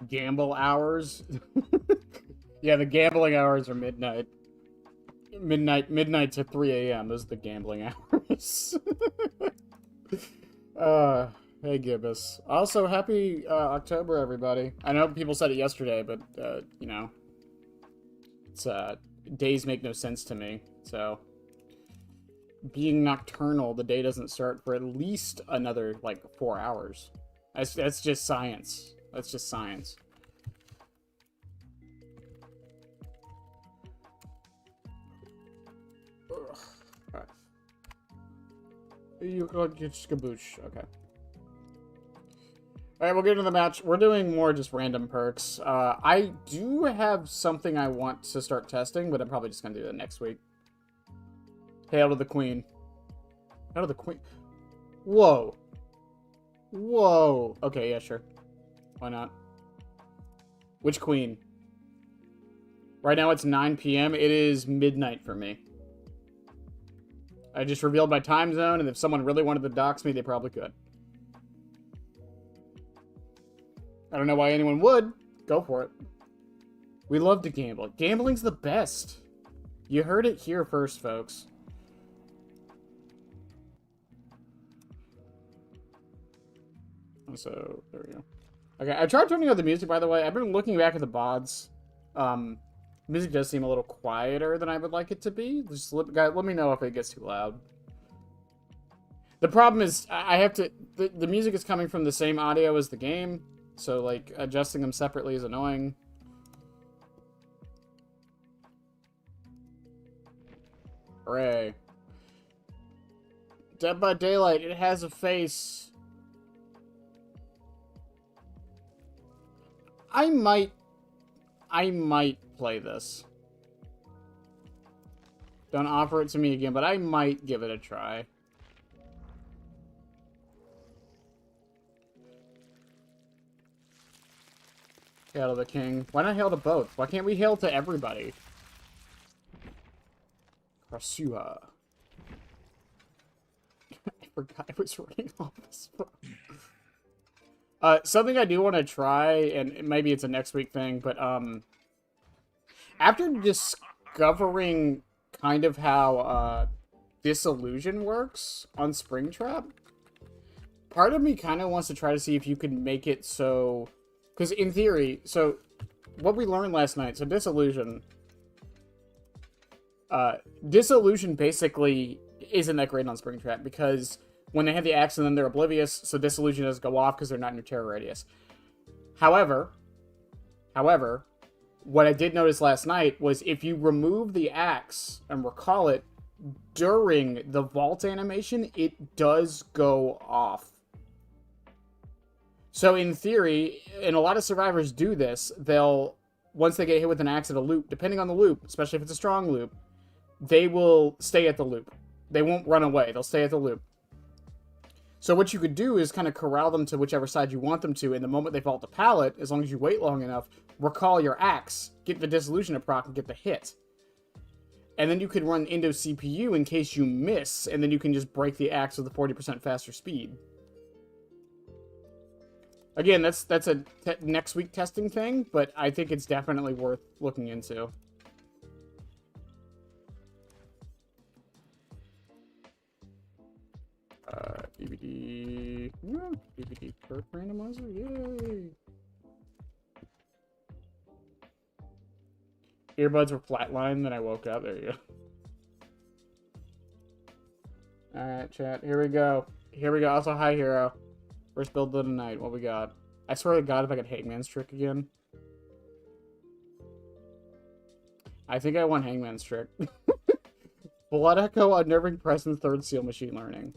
gamble hours. Yeah, the gambling hours are midnight. Midnight to 3 a.m. is the gambling hours. Hey Gibbous. Also, happy October, everybody. I know people said it yesterday, but you know, it's days make no sense to me. So, being nocturnal, the day doesn't start for at least another like 4 hours. That's just science. That's just science. Alright. You got skaboosh. Okay. Alright, we'll get into the match. We're doing more just random perks. I do have something I want to start testing, but I'm probably just going to do that next week. Hail to the Queen. Hail to the Queen. Whoa. Whoa. Okay, yeah, sure. Why not? Which Queen? Right now it's 9 p.m. It is midnight for me. I just revealed my time zone, and if someone really wanted to dox me, they probably could. I don't know why anyone would. Go for it. We love to gamble. Gambling's the best. You heard it here first, folks. So, there we go. Okay, I tried turning on the music, by the way. I've been looking back at the VODs. Music does seem a little quieter than I would like it to be. Just let me know if it gets too loud. The problem is, I have to... The music is coming from the same audio as the game, so, like, adjusting them separately is annoying. Hooray. Dead by Daylight, it has a face. I might play this. Don't offer it to me again, but I might give it a try. Hail to the king. Why not hail to both? Why can't we hail to everybody? Krasua. I forgot I was running off this phone. Something I do want to try, and maybe it's a next week thing, but after discovering kind of how Disillusion works on Springtrap, part of me kind of wants to try to see if you can make it so... Because in theory, so what we learned last night, so Disillusion basically isn't that great on Springtrap because when they have the axe and then they're oblivious, so Disillusion doesn't go off because they're not in your terror radius. However, what I did notice last night was if you remove the axe and recall it during the vault animation, it does go off. So in theory, and a lot of survivors do this, they'll, once they get hit with an axe at a loop, depending on the loop, especially if it's a strong loop, they will stay at the loop. They won't run away. They'll stay at the loop. So what you could do is kind of corral them to whichever side you want them to, and the moment they vault the pallet, as long as you wait long enough, recall your axe, get the Dissolution to proc, and get the hit. And then you could run Indo CPU in case you miss, and then you can just break the axe with a 40% faster speed. Again, that's a next week testing thing, but I think it's definitely worth looking into. DVD... Yeah, DVD perk randomizer, yay! Earbuds were flatlined, then I woke up. There you go. Alright, chat, here we go. Here we go. Also, hi, Hero. First build of the night. What we got? I swear to God, if I get Hangman's Trick again. I think I want Hangman's Trick. Blood Echo, Unnerving Presence, Third Seal, Machine Learning.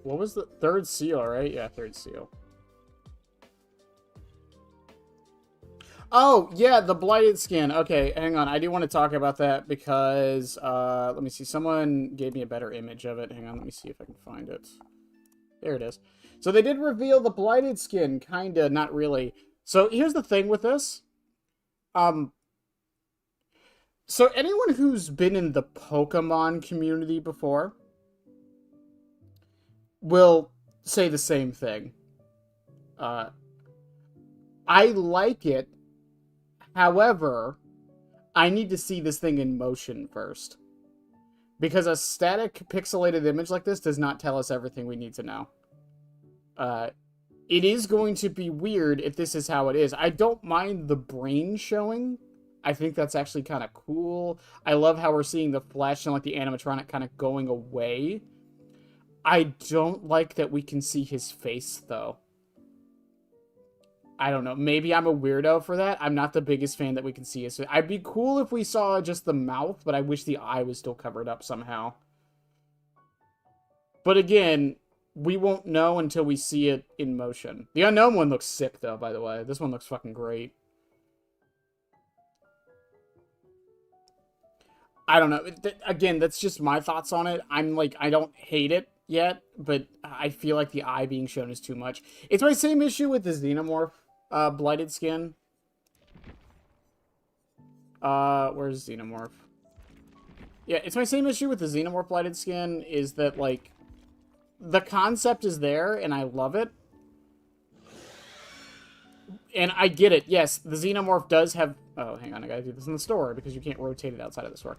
What was the Third Seal, right? Yeah, Third Seal. Oh, yeah, the Blighted Skin. Okay, hang on. I do want to talk about that because, let me see. Someone gave me a better image of it. Hang on, let me see if I can find it. There it is. So they did reveal the Blighted Skin, kinda, not really. So here's the thing with this. Um, so anyone who's been in the Pokemon community before will say the same thing. Uh, I like it. However, I need to see this thing in motion first. Because a static pixelated image like this does not tell us everything we need to know. It is going to be weird if this is how it is. I don't mind the brain showing. I think that's actually kind of cool. I love how we're seeing the flesh and like the animatronic kind of going away. I don't like that we can see his face, though. I don't know. Maybe I'm a weirdo for that. I'm not the biggest fan that we can see his face. I'd be cool if we saw just the mouth, but I wish the eye was still covered up somehow. But again, we won't know until we see it in motion. The Unknown one looks sick, though, by the way. This one looks fucking great. I don't know. Again, that's just my thoughts on it. I'm like, I don't hate it yet, but I feel like the eye being shown is too much. It's my same issue with the Xenomorph blighted skin. Where's Xenomorph? Yeah, it's my same issue with the Xenomorph blighted skin, is that, like, the concept is there, and I love it. And I get it. Yes, the Xenomorph does have... Oh, hang on. I gotta do this in the store, because you can't rotate it outside of the store.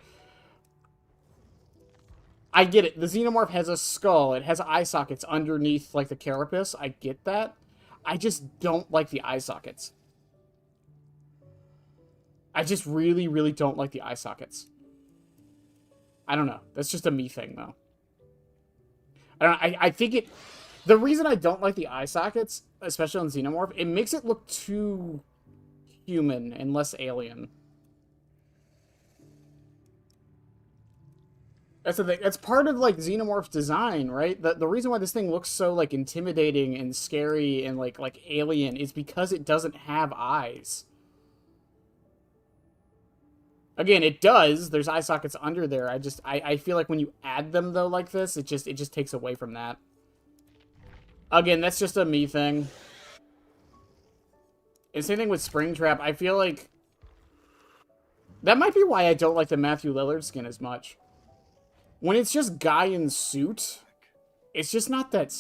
I get it. The Xenomorph has a skull. It has eye sockets underneath, like, the carapace. I get that. I just don't like the eye sockets. I just really, really don't like the eye sockets. I don't know. That's just a me thing, though. I don't know. I think it... The reason I don't like the eye sockets, especially on Xenomorph, it makes it look too human and less alien. That's the thing. That's part of, like, Xenomorph's design, right? The reason why this thing looks so, like, intimidating and scary and, like alien is because it doesn't have eyes. Again, it does. There's eye sockets under there. I feel like when you add them, though, like this, it just takes away from that. Again, that's just a me thing. And same thing with Springtrap. I feel like... That might be why I don't like the Matthew Lillard skin as much. When it's just guy in suit, it's just not that...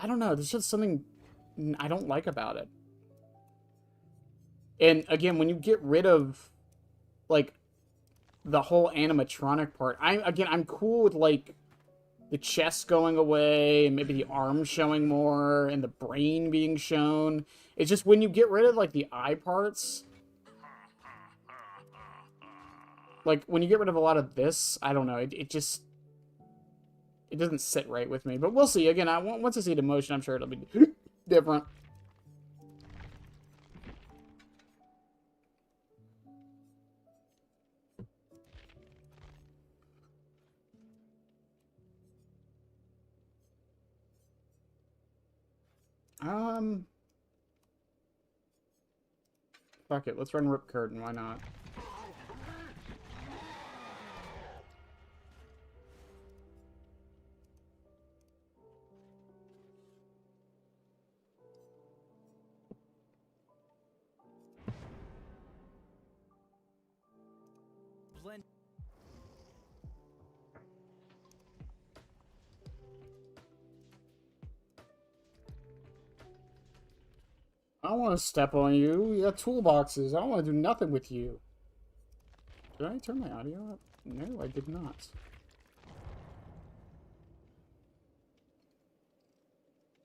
I don't know. There's just something I don't like about it. And again, when you get rid of, like, the whole animatronic part, I'm cool with, like, the chest going away, and maybe the arms showing more, and the brain being shown. It's just when you get rid of, like, the eye parts... Like, when you get rid of a lot of this, I don't know, it just... It doesn't sit right with me. But we'll see. Again, once I see it in motion, I'm sure it'll be different. Fuck it, let's run Rip Curtain, why not? I don't want to step on you. You got toolboxes. I don't want to do nothing with you. Did I turn my audio up? No, I did not.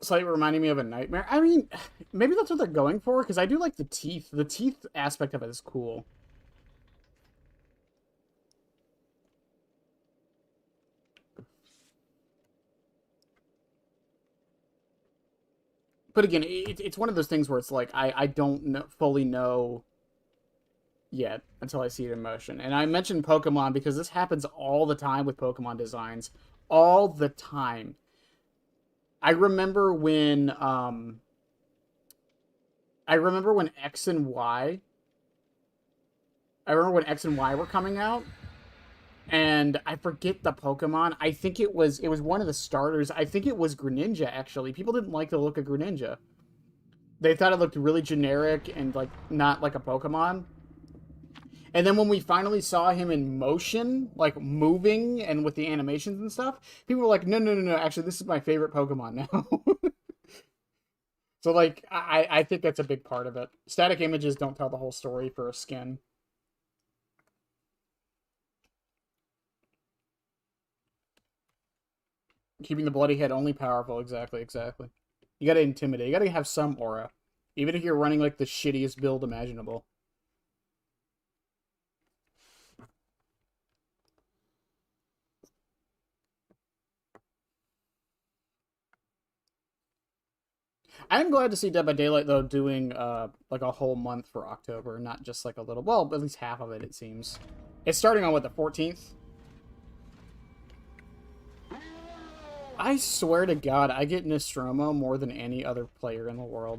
Slightly reminding me of a nightmare. I mean, maybe that's what they're going for, because I do like the teeth. The teeth aspect of it is cool. But again, it's one of those things where it's like, I don't fully know yet until I see it in motion. And I mentioned Pokemon because this happens all the time with Pokemon designs. All the time. I remember when X and Y... I remember when X and Y were coming out. And I forget the Pokemon. I think it was one of the starters. I think it was Greninja, actually. People didn't like the look of Greninja. They thought it looked really generic and, like, not like a Pokemon. And then when we finally saw him in motion, like, moving and with the animations and stuff, people were like, no, no, no, no, actually, this is my favorite Pokemon now. So, like, I think that's a big part of it. Static images don't tell the whole story for a skin. Keeping the bloody head only powerful. Exactly, exactly. You gotta intimidate. You gotta have some aura. Even if you're running, like, the shittiest build imaginable. I'm glad to see Dead by Daylight, though, doing, like, a whole month for October, not just, like, a little... Well, at least half of it, it seems. It's starting on, what, the 14th? I swear to God, I get Nostromo more than any other player in the world.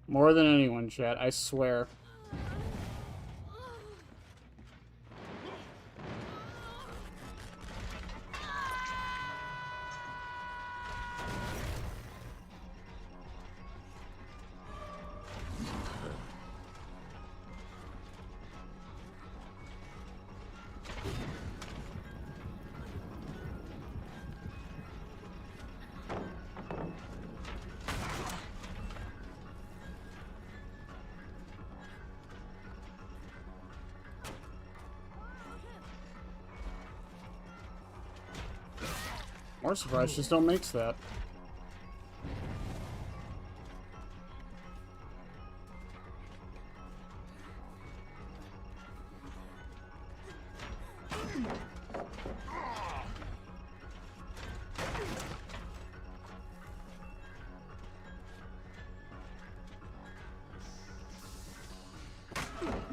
More than anyone, chat, I swear. More surprised just don't mix that.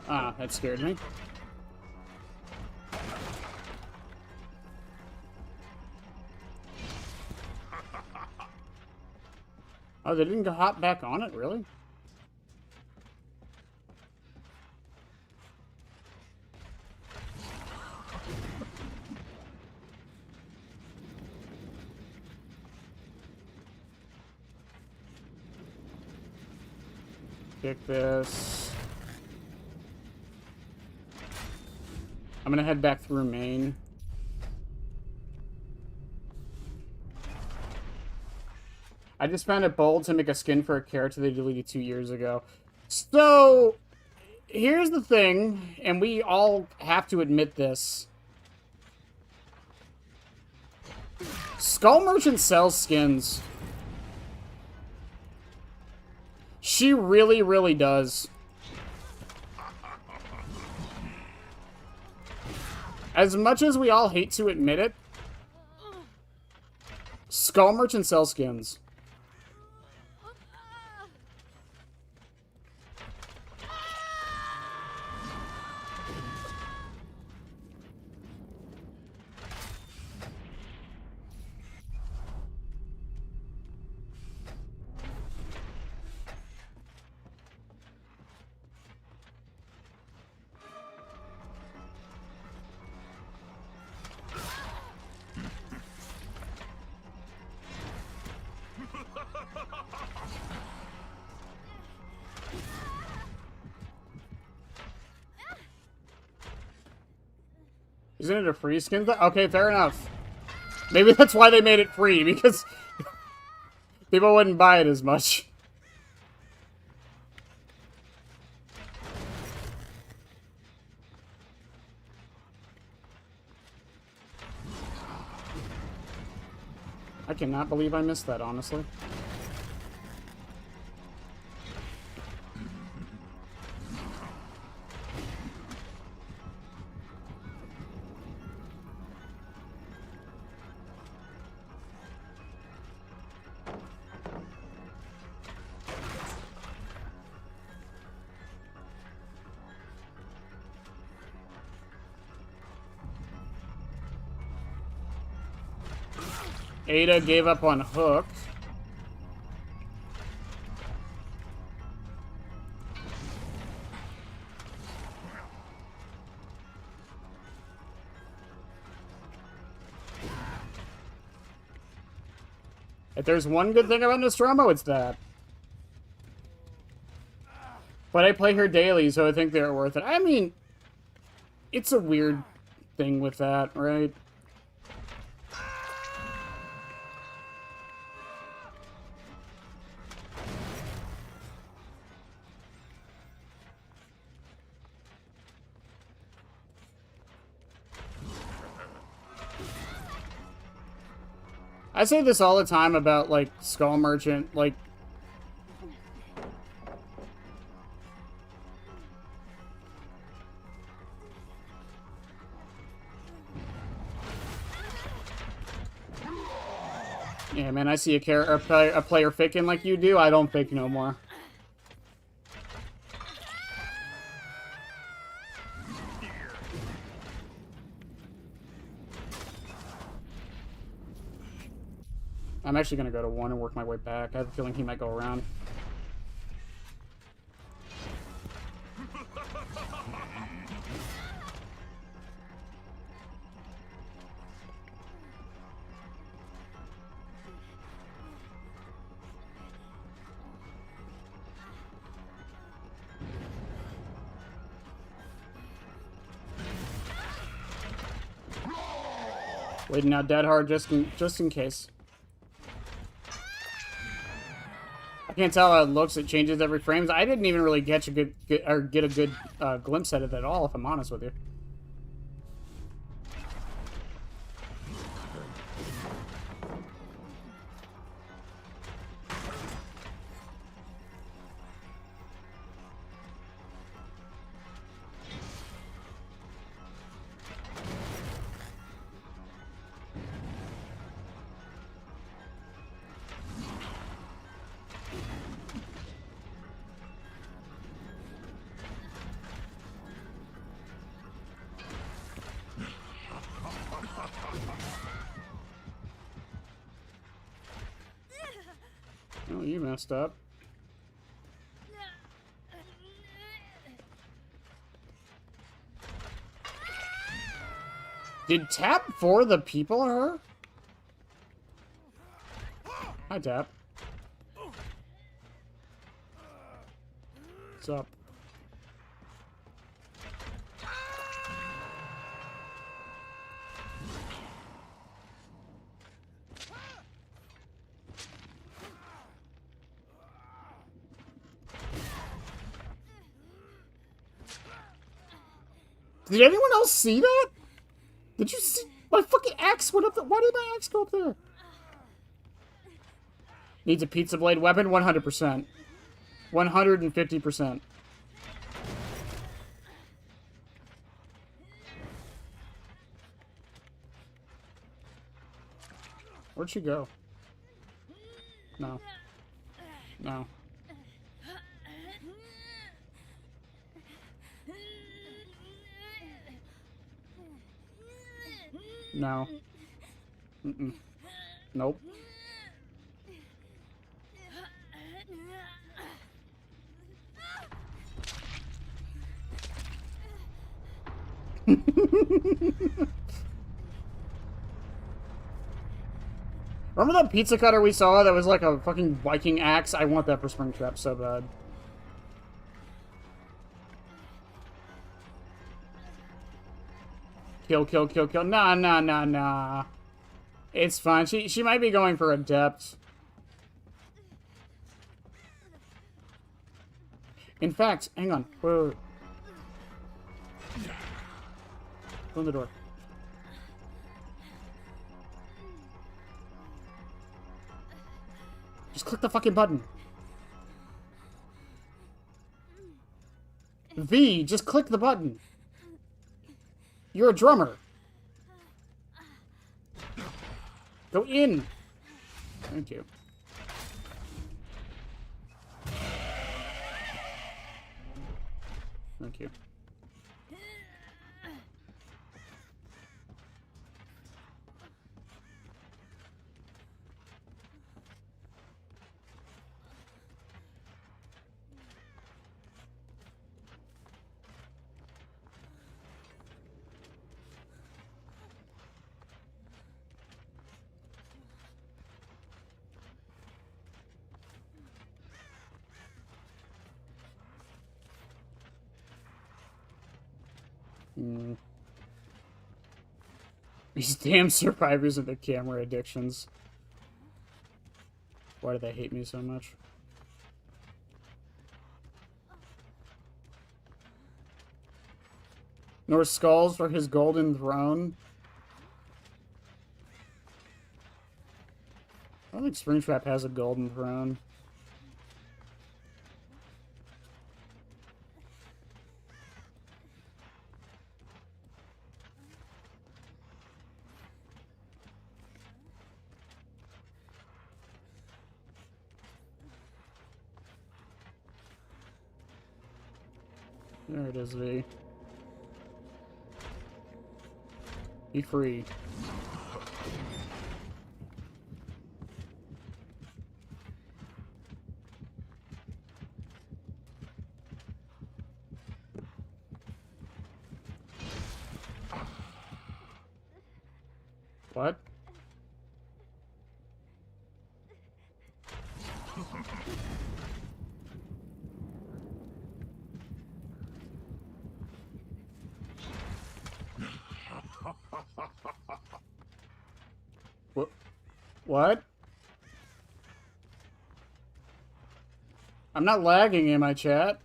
Ah, that scared me. Oh, they didn't hop back on it, really? Kick this. I'm gonna head back through main. I just found it bold to make a skin for a character they deleted 2 years ago. So, here's the thing, and we all have to admit this. Skull Merchant sells skins. She really, really does. As much as we all hate to admit it, Skull Merchant sells skins. Isn't it a free skin? Okay, fair enough. Maybe that's why they made it free, because people wouldn't buy it as much. I cannot believe I missed that, honestly. Ada gave up on Hook. If there's one good thing about Nostromo, it's that. But I play her daily, so I think they're worth it. I mean, it's a weird thing with that, right? I say this all the time about, like, Skull Merchant, like... Yeah, man, I see a player faking like you do, I don't fake no more. I'm actually gonna go to 1 and work my way back. I have a feeling he might go around. Waiting out dead hard just in case. I can't tell how it looks. It changes every frame. I didn't even really get a good glimpse at it at all, if I'm honest with you. Oh, you messed up. Did Tap for the people her? Hi, Tap. What's up? Did anyone else see that? Did you see? My fucking axe went up there. Why did my axe go up there? Needs a pizza blade weapon? 100%. 150%. Where'd she go? No. No. No. Mm-mm. Nope. Remember that pizza cutter we saw that was like a fucking Viking axe? I want that for Springtrap so bad. Kill, kill, kill, kill. Nah, nah, nah, nah. It's fine. She might be going for Adept. In fact, hang on. Whoa. Open the door. Just click the fucking button. V, just click the button. You're a drummer. Go in. Thank you. Thank you. Hmm. These damn survivors of the camera addictions. Why do they hate me so much? Nor skulls for his golden throne. I don't think Springtrap has a golden throne. There it is, V. Be free. What? What? I'm not lagging in my chat.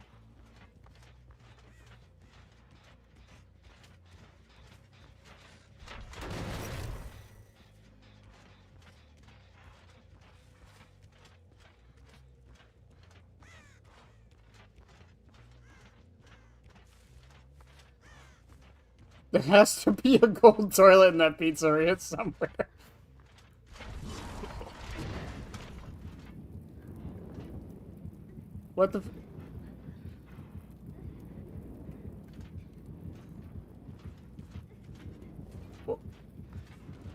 There has to be a gold toilet in that pizzeria somewhere. What the...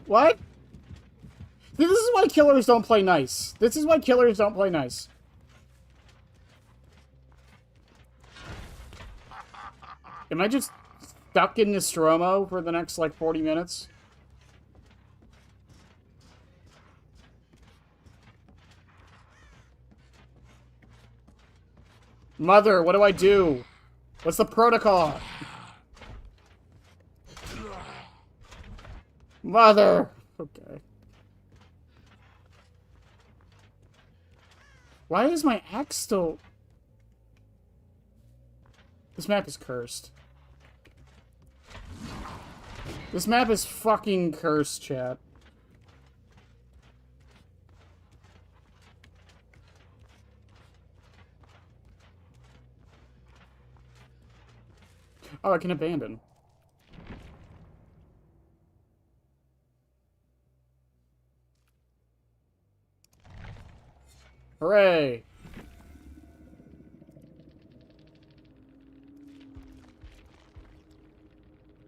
What? This is why killers don't play nice. This is why killers don't play nice. Am I just stuck in Nostromo for the next, like, 40 minutes? Mother, what do I do? What's the protocol? Mother! Okay. Why is my axe still... This map is cursed. This map is fucking cursed, chat. Oh, I can abandon. Hooray!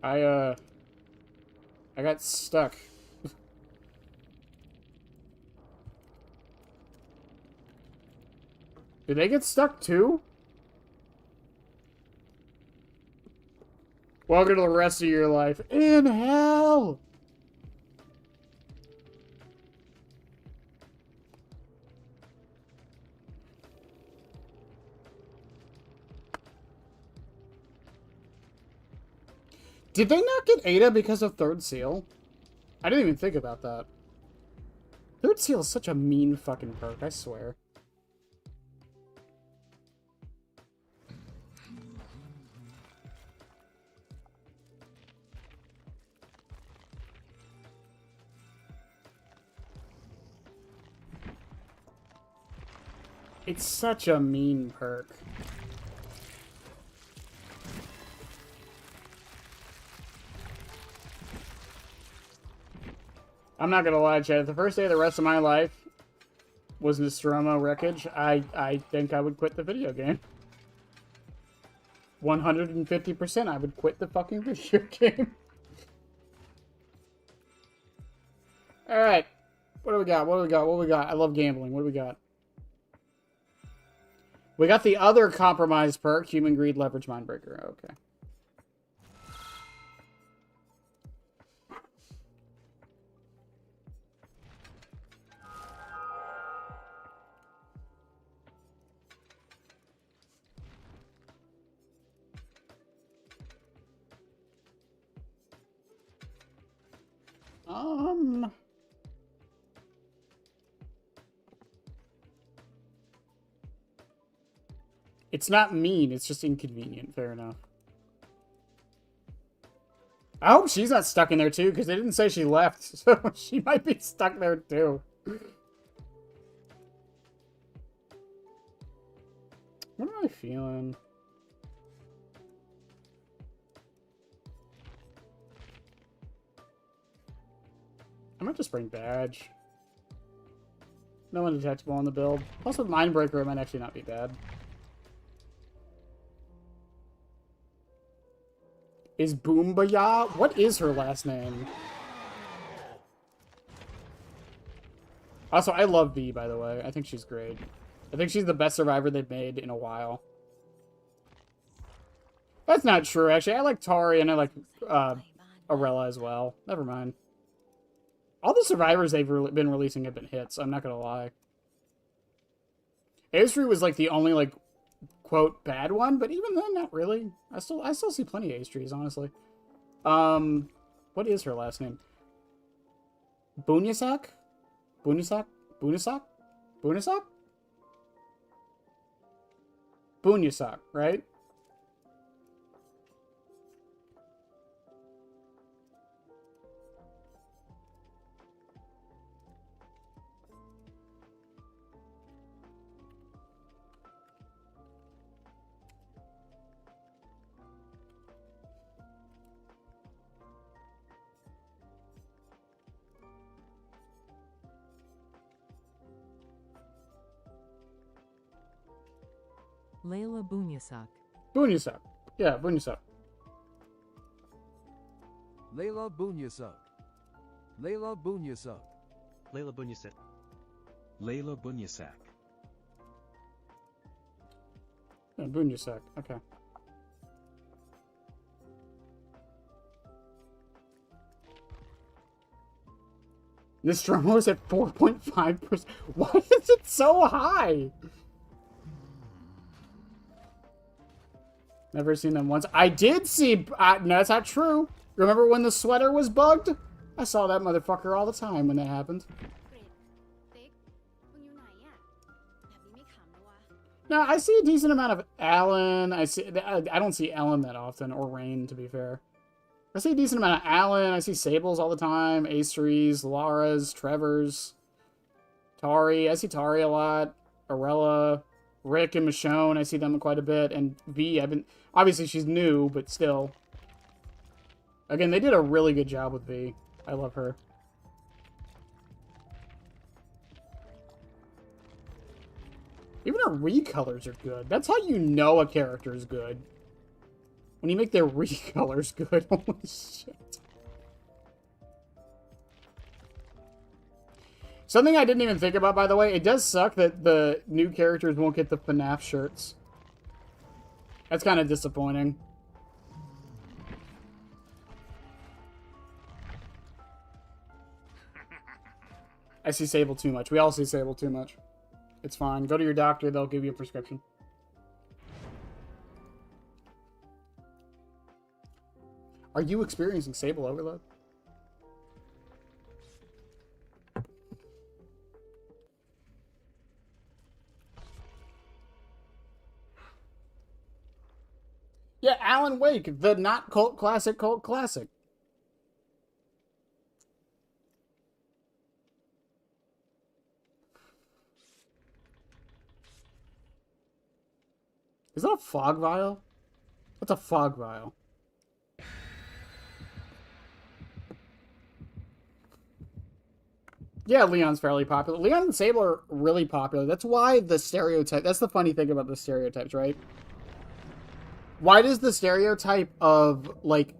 I got stuck. Did they get stuck too? Welcome to the rest of your life in hell! Did they not get Ada because of Third Seal? I didn't even think about that. Third Seal is such a mean fucking perk, I swear. It's such a mean perk. I'm not gonna lie, Chad. If the first day of the rest of my life was Nostromo Wreckage, I think I would quit the video game. 150% I would quit the fucking video game. Alright. What do we got? What do we got? What do we got? I love gambling. What do we got? We got the other compromise perk, Human Greed Leverage Mindbreaker. Okay. It's not mean, it's just inconvenient. Fair enough. I hope she's not stuck in there too, because they didn't say she left, so she might be stuck there too. What am I feeling? I might just bring Badge. No undetectable on the build. Also, Mindbreaker might actually not be bad. Is Boombaya? What is her last name? Also, I love V, by the way. I think she's great. I think she's the best survivor they've made in a while. That's not true, actually. I like Tari and I like Arella as well. Never mind. All the survivors they've been releasing have been hits. I'm not gonna lie. Aestri was like the only like quote bad one, but even then, not really. I still see plenty of Aestries, honestly. What is her last name? Bunyasak? Bunyasak? Bunyasak? Bunyasak? Bunyasak, right? Layla Bunyasak. Bunyasak. Yeah, Bunyasak. Layla Bunyasak. Layla Bunyasak. Layla Bunyasak. Layla Bunyasak. Yeah, Bunyasak. Okay. This Nostromo is at 4.5%. Why is it so high? Never seen them once. I did see... no, that's not true. Remember when the sweater was bugged? I saw that motherfucker all the time when that happened. Now, I see a decent amount of Alan. I don't see Ellen that often, or Rain, to be fair. I see a decent amount of Alan. I see Sables all the time. Aestries, Laura's, Trevor's, Tari. I see Tari a lot. Arella, Rick, and Michonne. I see them quite a bit. And V, I've been... Obviously, she's new, but still. Again, they did a really good job with V. I love her. Even her recolors are good. That's how you know a character is good. When you make their recolors good. Holy shit. Something I didn't even think about, by the way, it does suck that the new characters won't get the FNAF shirts. That's kind of disappointing. I see Sable too much. We all see Sable too much. It's fine. Go to your doctor, they'll give you a prescription. Are you experiencing Sable overload? Yeah, Alan Wake, the not cult classic cult classic. Is that a fog vial? What's a fog vial? Yeah, Leon's fairly popular. Leon and Sable are really popular. That's why the stereotype... That's the funny thing about the stereotypes, right? Why does the stereotype of, like,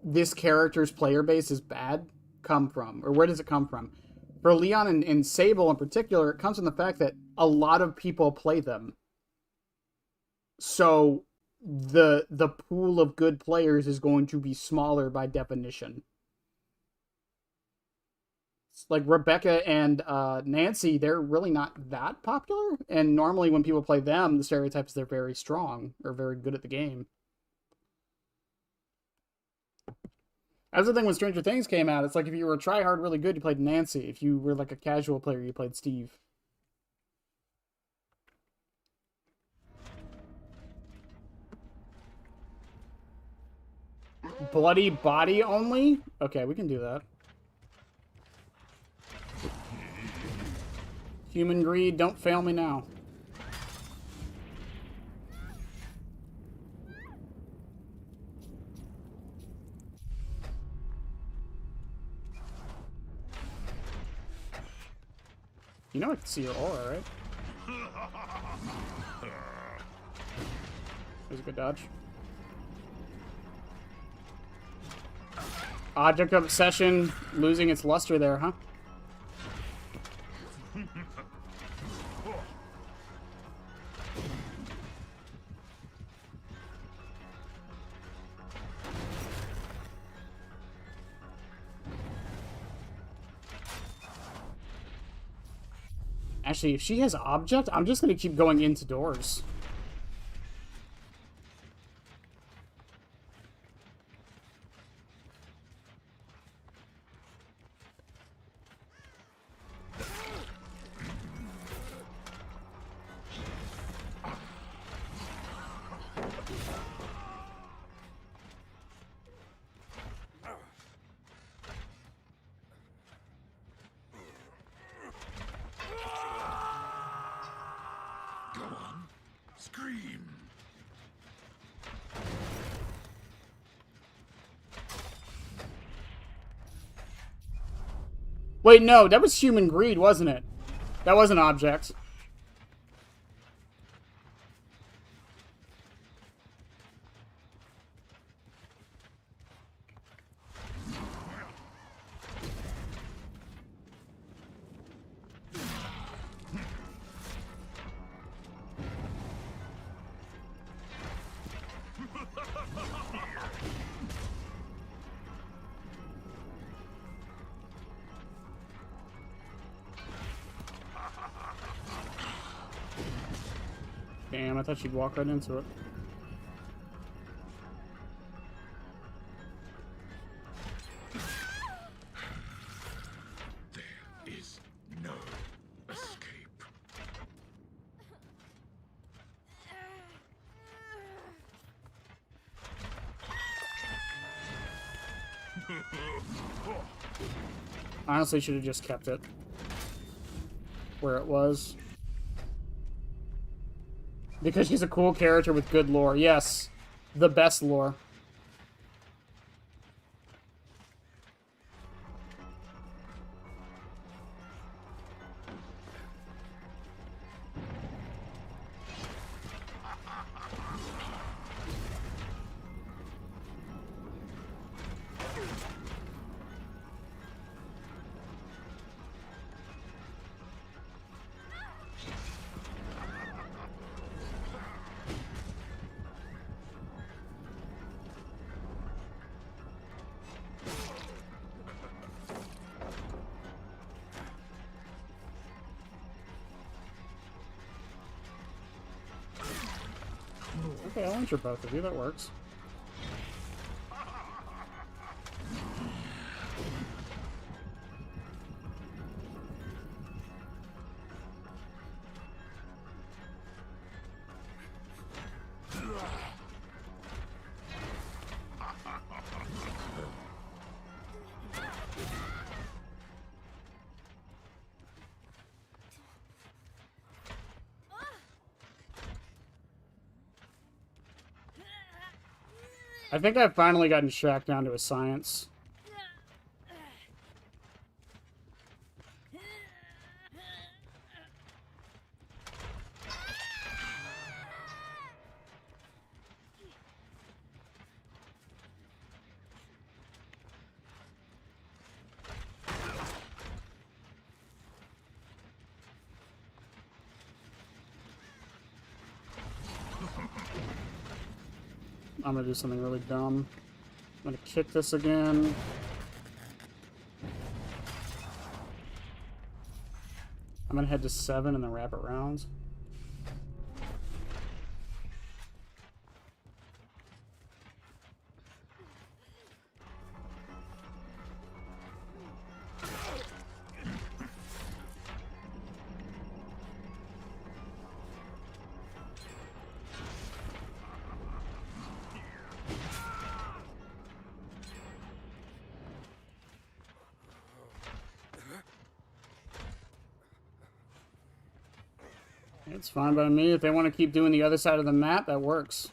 this character's player base is bad come from? Or where does it come from? For Leon and Sable in particular, it comes from the fact that a lot of people play them. So the pool of good players is going to be smaller by definition. Like Rebecca and Nancy, they're really not that popular. And normally when people play them, the stereotypes they're very strong or very good at the game. That's the thing when Stranger Things came out. It's like if you were a tryhard really good, you played Nancy. If you were like a casual player, you played Steve. Bloody body only? Okay, we can do that. Human greed, don't fail me now. You know I can see your aura, right? There's a good dodge. Object obsession losing its luster there, huh? Actually, if she has object, I'm just gonna keep going into doors. Wait, no, that was human greed, wasn't it? That was an object. Damn, I thought she'd walk right into it. There is no escape. Honestly, should have just kept it where it was. Because she's a cool character with good lore. Yes, the best lore. Okay, I'll enter both of you. That works. I think I've finally gotten Shaq down to a science. I'm gonna do something really dumb. I'm gonna kick this again. I'm gonna head to 7 and then wrap it around. It's fine by me. If they want to keep doing the other side of the map, that works.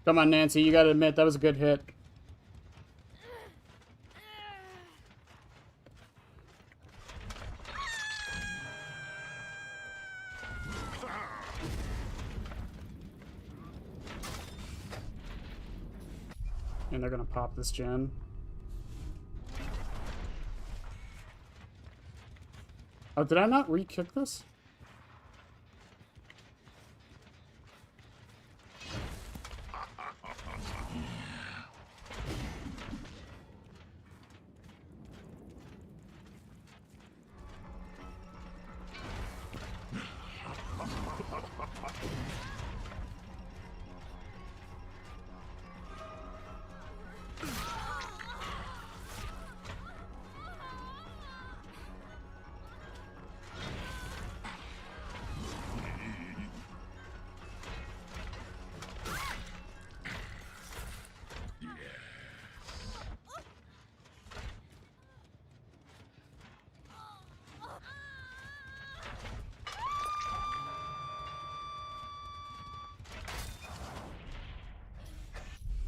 Come on, Nancy, you gotta admit, that was a good hit. And they're gonna pop this gen. Oh, did I not re-kick this?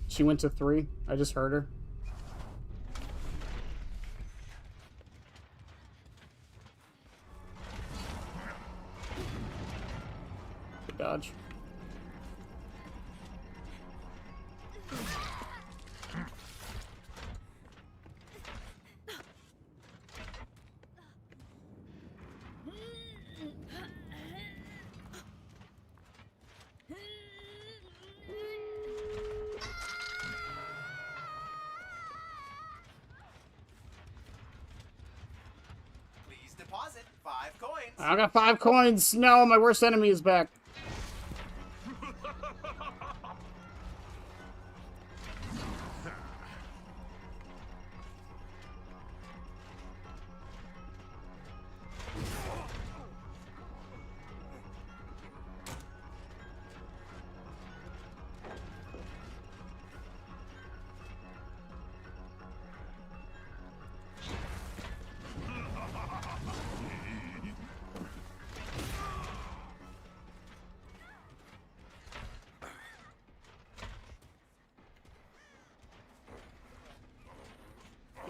She went to 3. I just heard her. Good dodge. Deposit 5 coins. I got 5 coins. No, my worst enemy is back.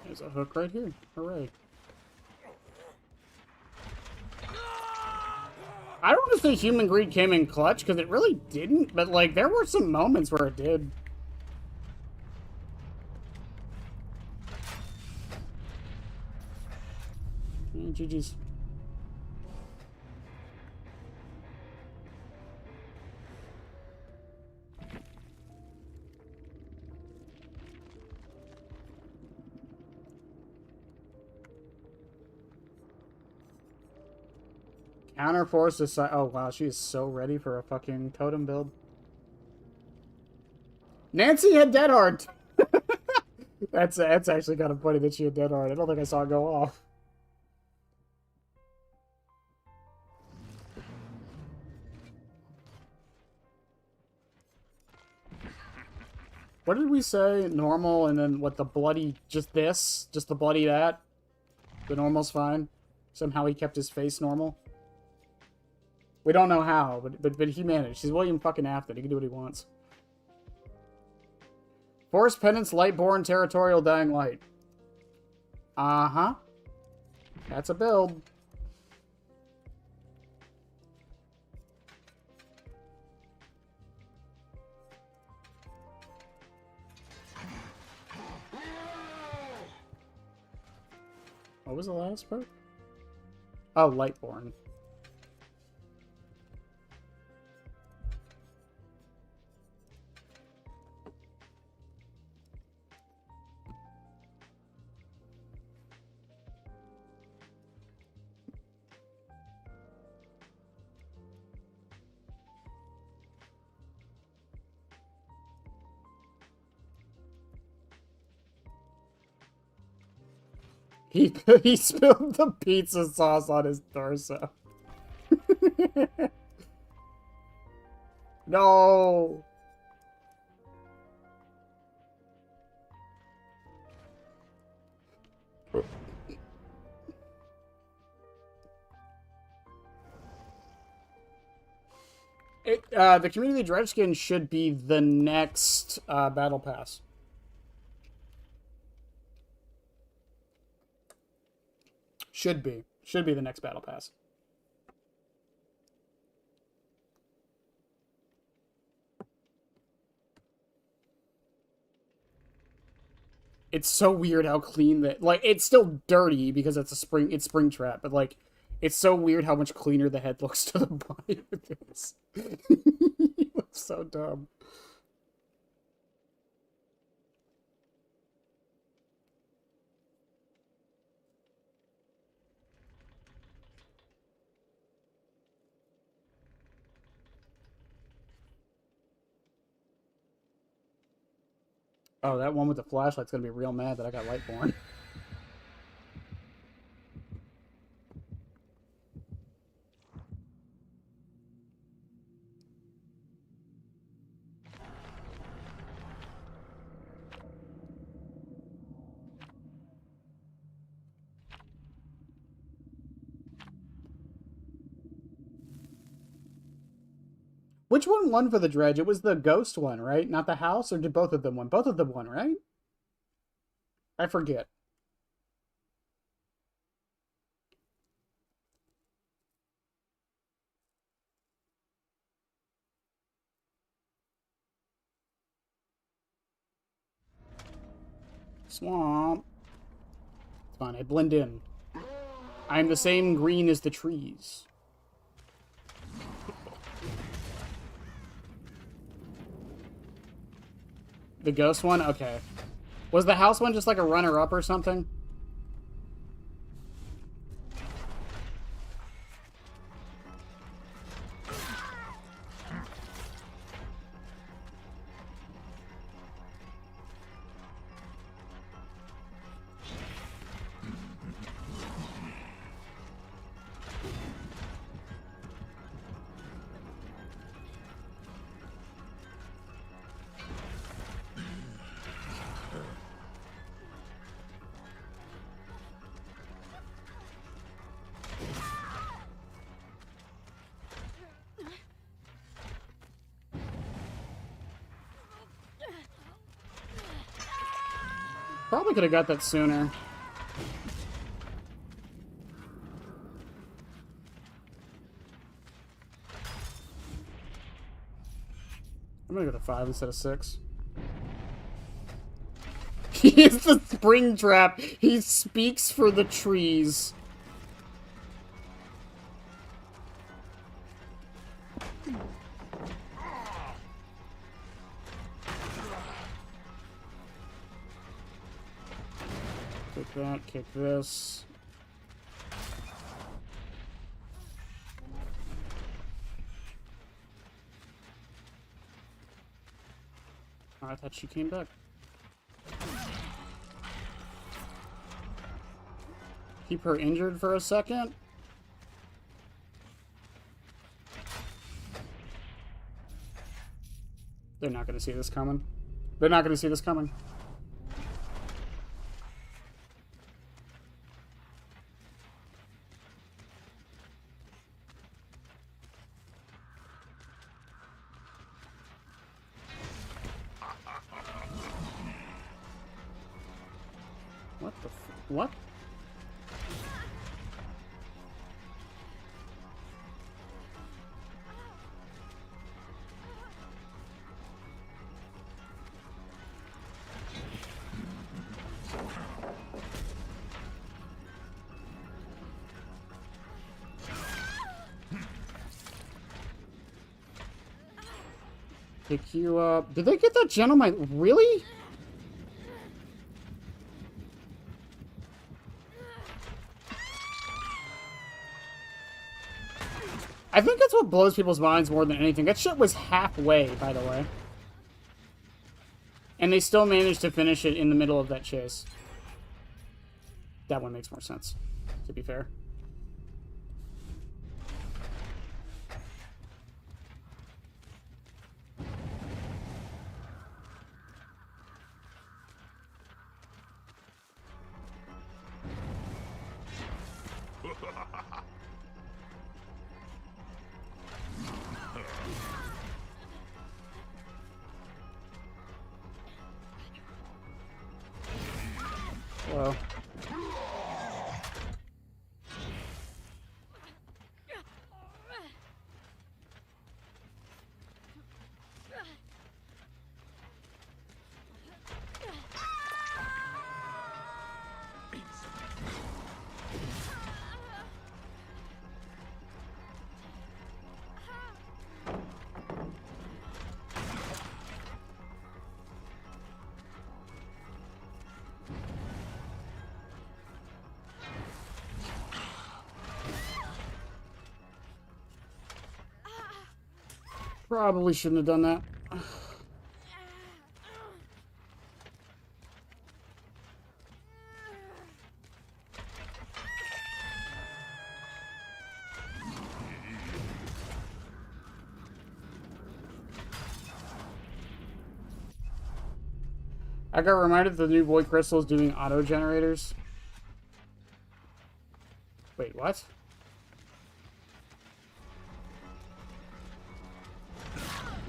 There's a hook right here. Hooray. I don't want to say Human Greed came in clutch, because it really didn't, but, like, there were some moments where it did. Yeah, GG's. Counterforce is... Oh, wow. She is so ready for a fucking totem build. Nancy had Dead Hard. That's actually kind of funny that she had Dead Hard. I don't think I saw it go off. What did we say? Normal and then what, the bloody... Just this? Just the bloody that? The normal's fine. Somehow he kept his face normal. We don't know how, but he managed. He's William fucking Afton. He can do what he wants. Force Penance, Lightborn, Territorial, Dying Light. Uh-huh. That's a build. What was the last part? Oh, Lightborn. He spilled the pizza sauce on his torso. No. The community dredge skin should be the next battle pass. Should be the next battle pass. It's so weird how clean that, like, it's still dirty because it's Springtrap, but like, it's so weird how much cleaner the head looks to the body of this. It looks so dumb. Oh, that one with the flashlight's gonna be real mad that I got Lightborn. Which one won for the dredge? It was the ghost one, right? Not the house? Or did both of them win? Both of them won, right? I forget. Swamp. It's fine, I blend in. I am the same green as the trees. The ghost one? Okay. Was the house one just like a runner-up or something? Probably could have got that sooner. I'm gonna go to 5 instead of 6. He is the Springtrap. He speaks for the trees. Kick that, kick this. Oh, I thought she came back. Keep her injured for a second. They're not going to see this coming. They're not going to see this coming. What the what? Pick you up. Did they get that gentleman? Really? I think that's what blows people's minds more than anything. That shit was halfway, by the way. And they still managed to finish it in the middle of that chase. That one makes more sense, to be fair. Well. Probably shouldn't have done that. I got reminded the new void crystal is doing auto generators. Wait, what?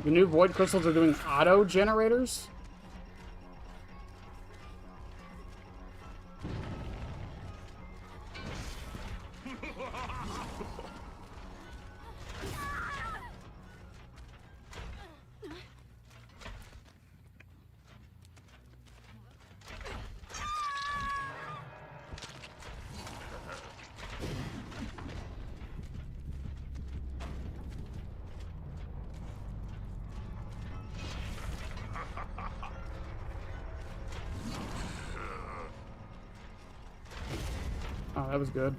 The new void crystals are doing auto generators? Oh, that was good.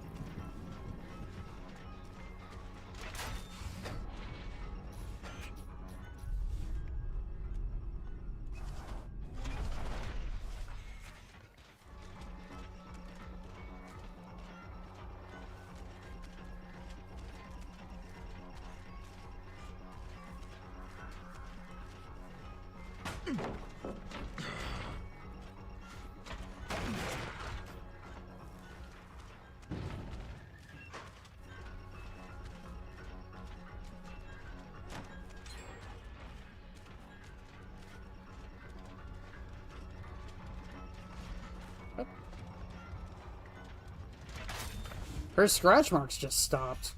Her scratch marks just stopped.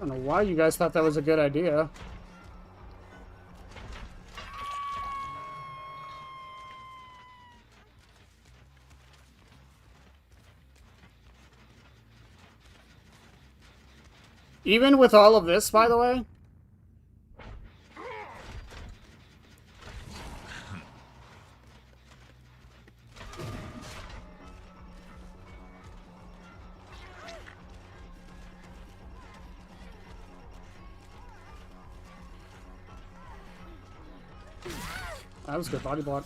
I don't know why you guys thought that was a good idea. Even with all of this, by the way. That was a good body block.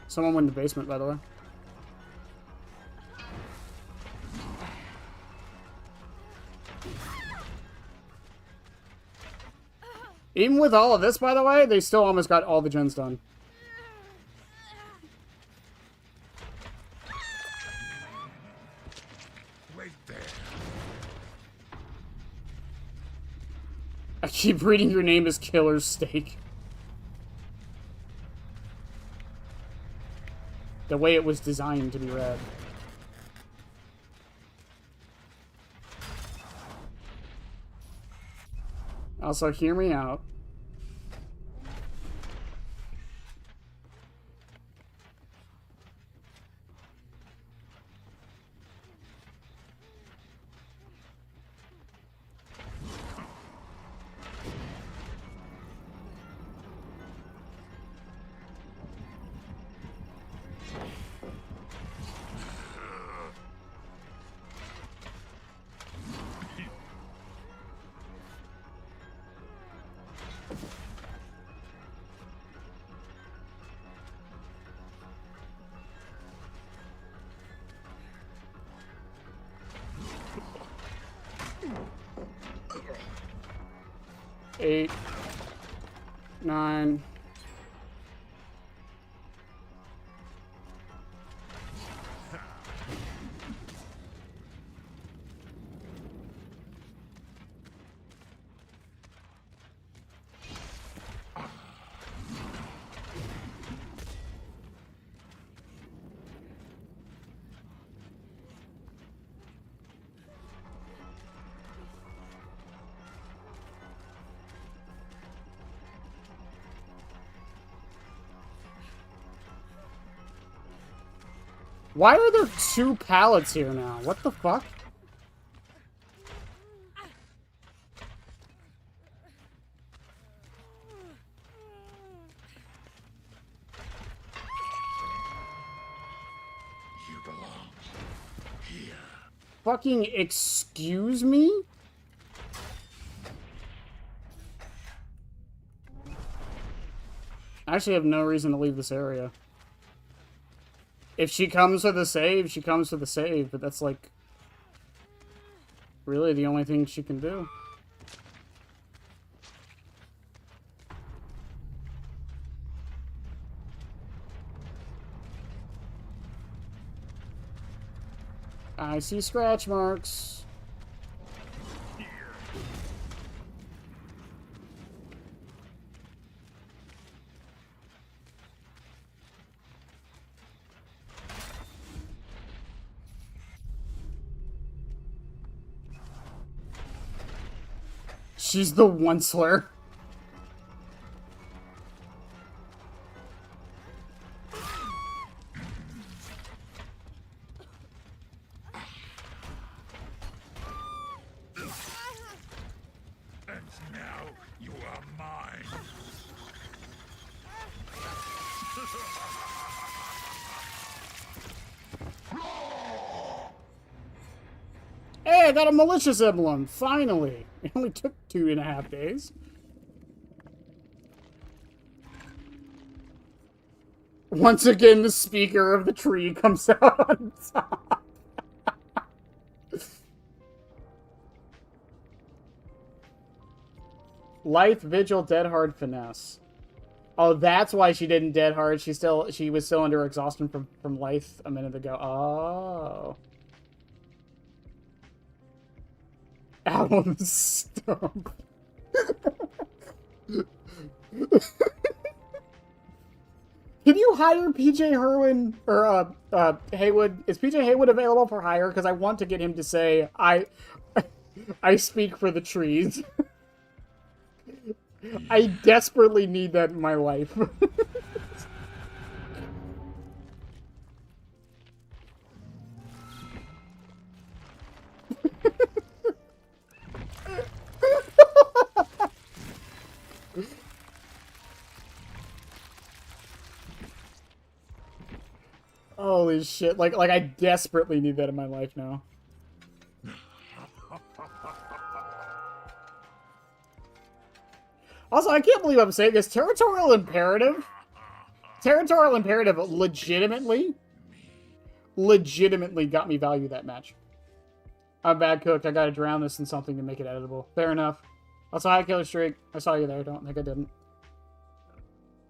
Someone went in the basement, by the way. Even with all of this, by the way, they still almost got all the gens done. Wait there. I keep reading your name as Killer's Steak. The way it was designed to be read. Also, hear me out. Eight, 9. Why are there 2 pallets here now? What the fuck? You belong here. Fucking excuse me? I actually have no reason to leave this area. If she comes for the save, she comes for the save, but that's like really the only thing she can do. I see scratch marks. She's the Onceler. And now you are mine. Hey, I got a malicious emblem! Finally! It only took 2.5 days. Once again, the speaker of the tree comes out on top. Lithe, Vigil, Dead Hard, Finesse. Oh, that's why she didn't Dead Hard. She was still under exhaustion from Lithe a minute ago. Oh. Out on the stump. Can you hire PJ Herwin or Haywood? Is PJ Haywood available for hire? Because I want to get him to say I speak for the trees. I desperately need that in my life. Holy shit. Like I desperately need that in my life now. Also, I can't believe I'm saying this. Territorial Imperative legitimately got me value that match. I'm bad cooked. I gotta drown this in something to make it editable. Fair enough. Also, hi, Killer Streak. I saw you there. Don't think I didn't.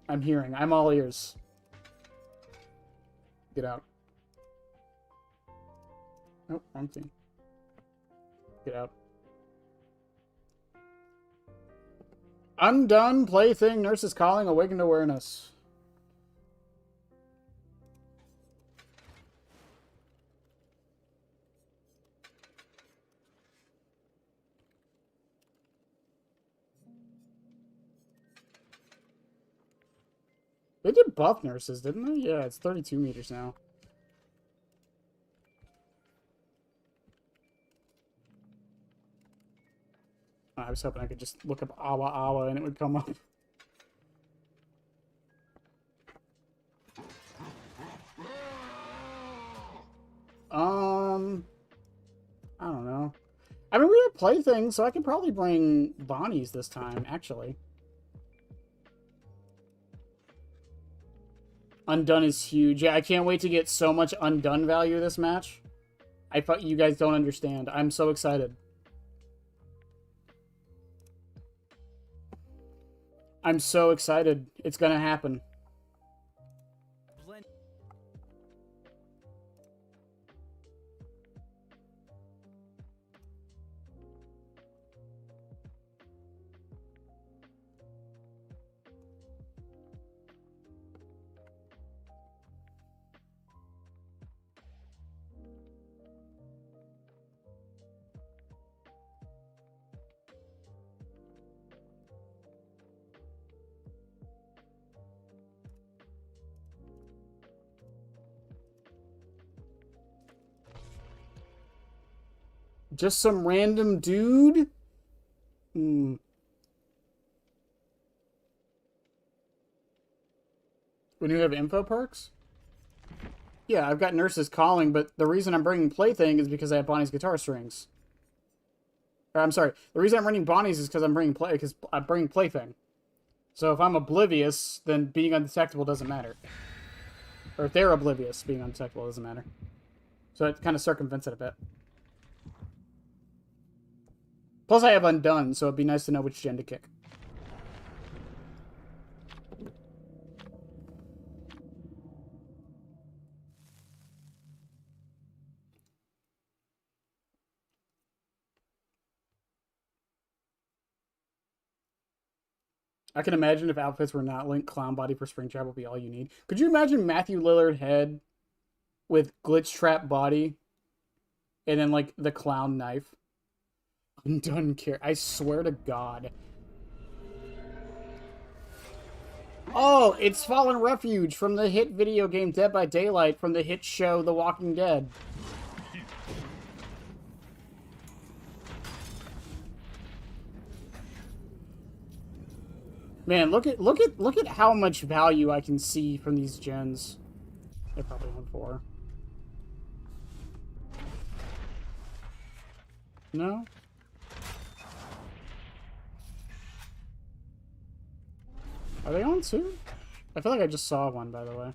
I'm hearing. I'm all ears. Get out. Nope, wrong thing. Get out. Undone, plaything, nurse is calling, awakened awareness. They did buff nurses, didn't they? Yeah, it's 32 meters now. I was hoping I could just look up Awa Awa and it would come up. I don't know. I mean, we have playthings, so I could probably bring Bonnie's this time, actually. Undone is huge. Yeah, I can't wait to get so much Undone value this match. I thought you guys don't understand. I'm so excited. I'm so excited. It's gonna happen. Just some random dude? When you have info perks? Yeah, I've got nurses calling, but the reason I'm bringing plaything is because I have Bonnie's guitar strings. Or, I'm sorry. The reason I'm bringing Bonnie's is because I'm bringing plaything. So if I'm oblivious, then being undetectable doesn't matter. Or if they're oblivious, being undetectable doesn't matter. So it kind of circumvents it a bit. Plus, I have Undone, so it'd be nice to know which gen to kick. I can imagine if outfits were not linked, clown body for Springtrap would be all you need. Could you imagine Matthew Lillard head with glitch trap body and then, like, the clown knife? Undone care. I swear to God. Oh, it's Fallen Refuge from the hit video game Dead by Daylight from the hit show The Walking Dead. Man, look at how much value I can see from these gens. They're probably on 4. No? Are they on 2? I feel like I just saw one, by the way.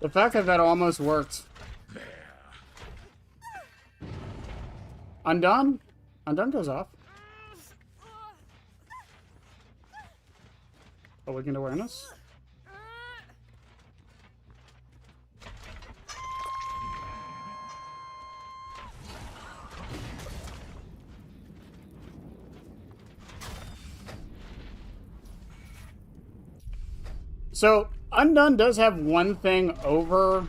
The fact that that almost worked. Undone? Undone goes off. Awakened awareness? So, Undone does have one thing over,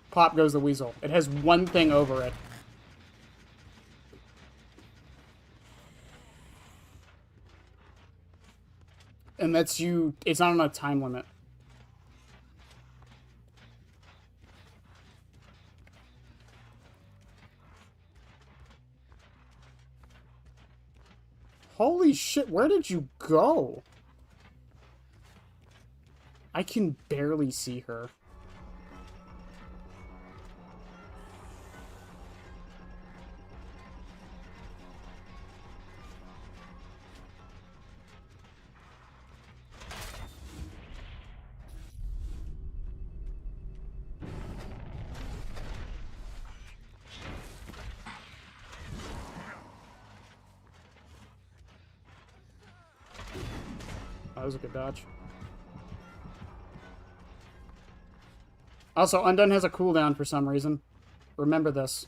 Pop Goes the Weasel. It has one thing over it. And that's you... It's not on a time limit. Holy shit, where did you go? I can barely see her. That was a good dodge. Also, Undone has a cooldown for some reason. Remember this.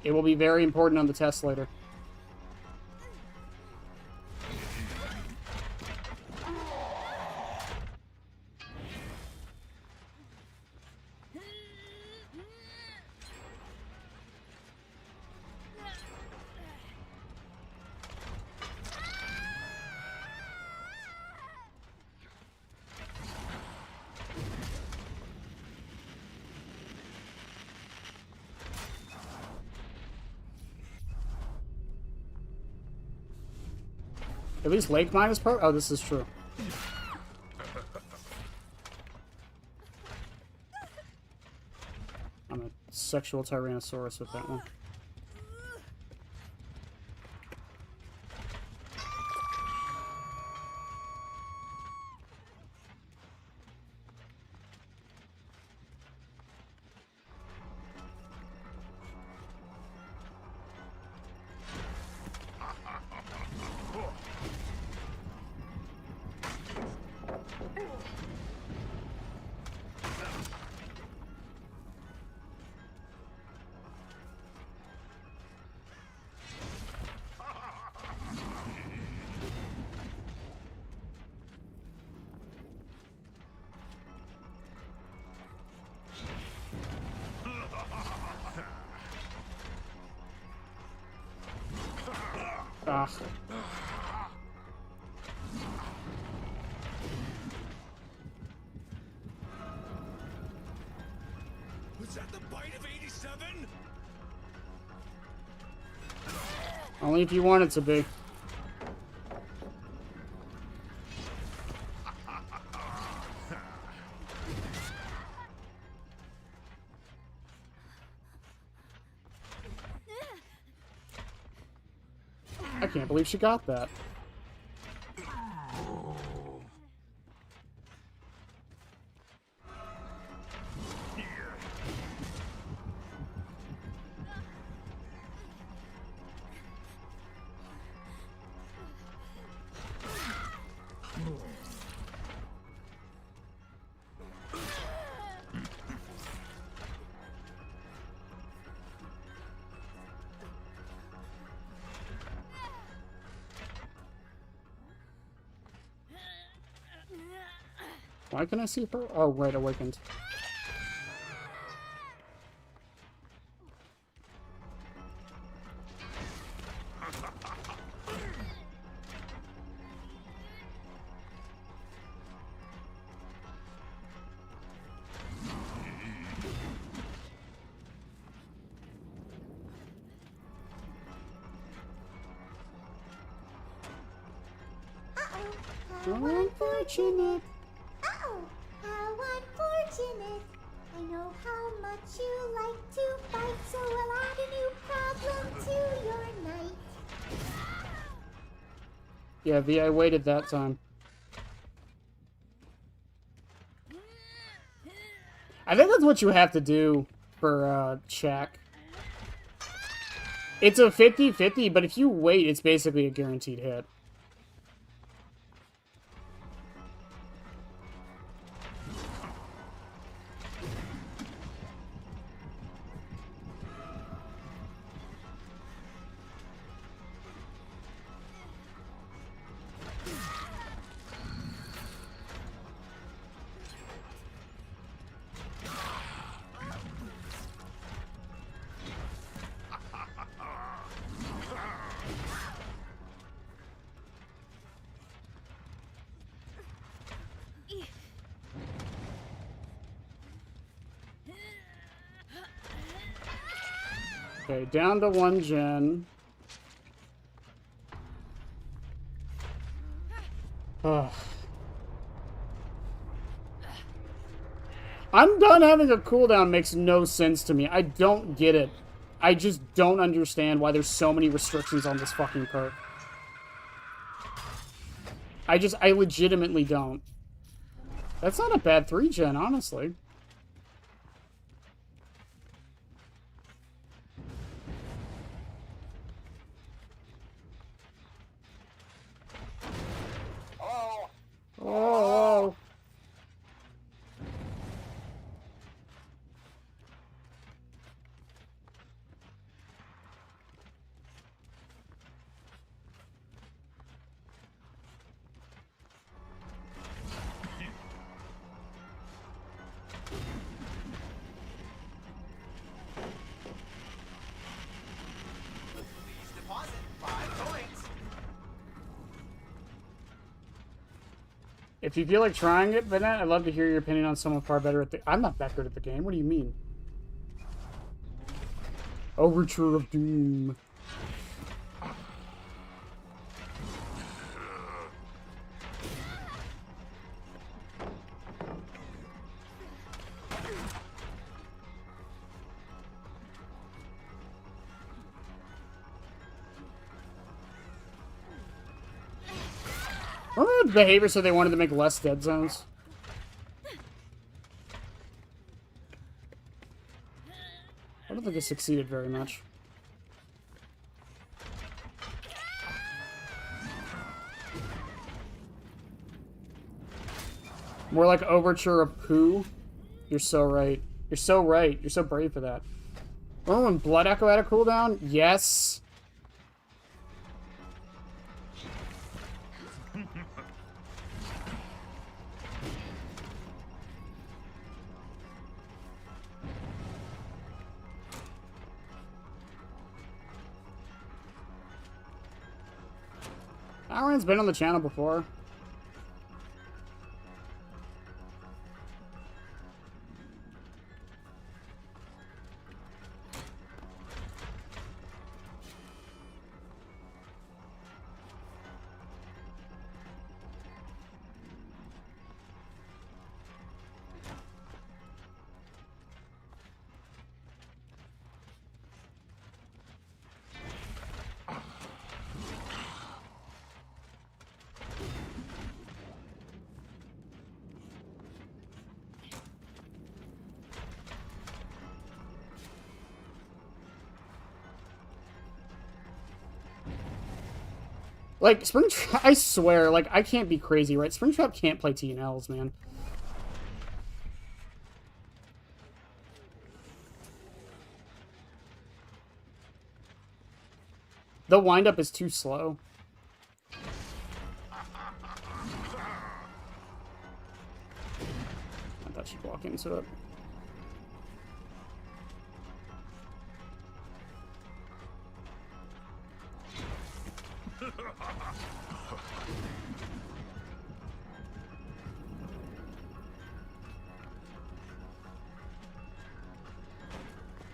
It will be very important on the test later. At least Lake Mine is pro. Oh, this is true. I'm a sexual Tyrannosaurus with that one. Ah. Was that the bite of 87? Only if you want it to be. I can't believe she got that. Why can I see her? Oh, right, awakened. Unfortunate. Oh, how unfortunate. I know how much you like to fight, so I'll add a new problem to your night. Yeah, V, I waited that time. I think that's what you have to do for, Shaq. It's a 50-50, but if you wait, it's basically a guaranteed hit. Okay, down to 1 gen. Ugh. I'm done having a cooldown makes no sense to me. I don't get it. I just don't understand why there's so many restrictions on this fucking perk. I legitimately don't. That's not a bad 3 gen, honestly. Oh. Please deposit 5 coins. If you feel like trying it, Bennett, I'd love to hear your opinion on someone far better at the... I'm not that good at the game. What do you mean? Overture of Doom. Remember the behavior said they wanted to make less dead zones? I don't think it succeeded very much. More like Overture of Poo. You're so right. You're so right. You're so brave for that. Remember when Blood Echo had a cooldown? Yes. Aaron's been on the channel before. Like, Springtrap, I swear, like, I can't be crazy, right? Springtrap can't play T&Ls, man. The windup is too slow. I thought she'd walk into it.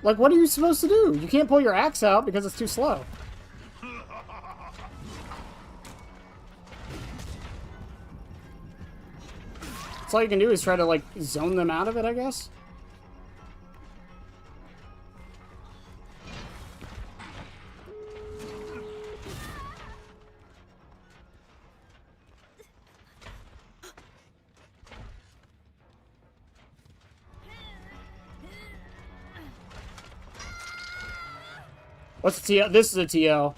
Like, what are you supposed to do? You can't pull your axe out because it's too slow. So all you can do is try to, like, zone them out of it, I guess? What's the TL? This is a TL.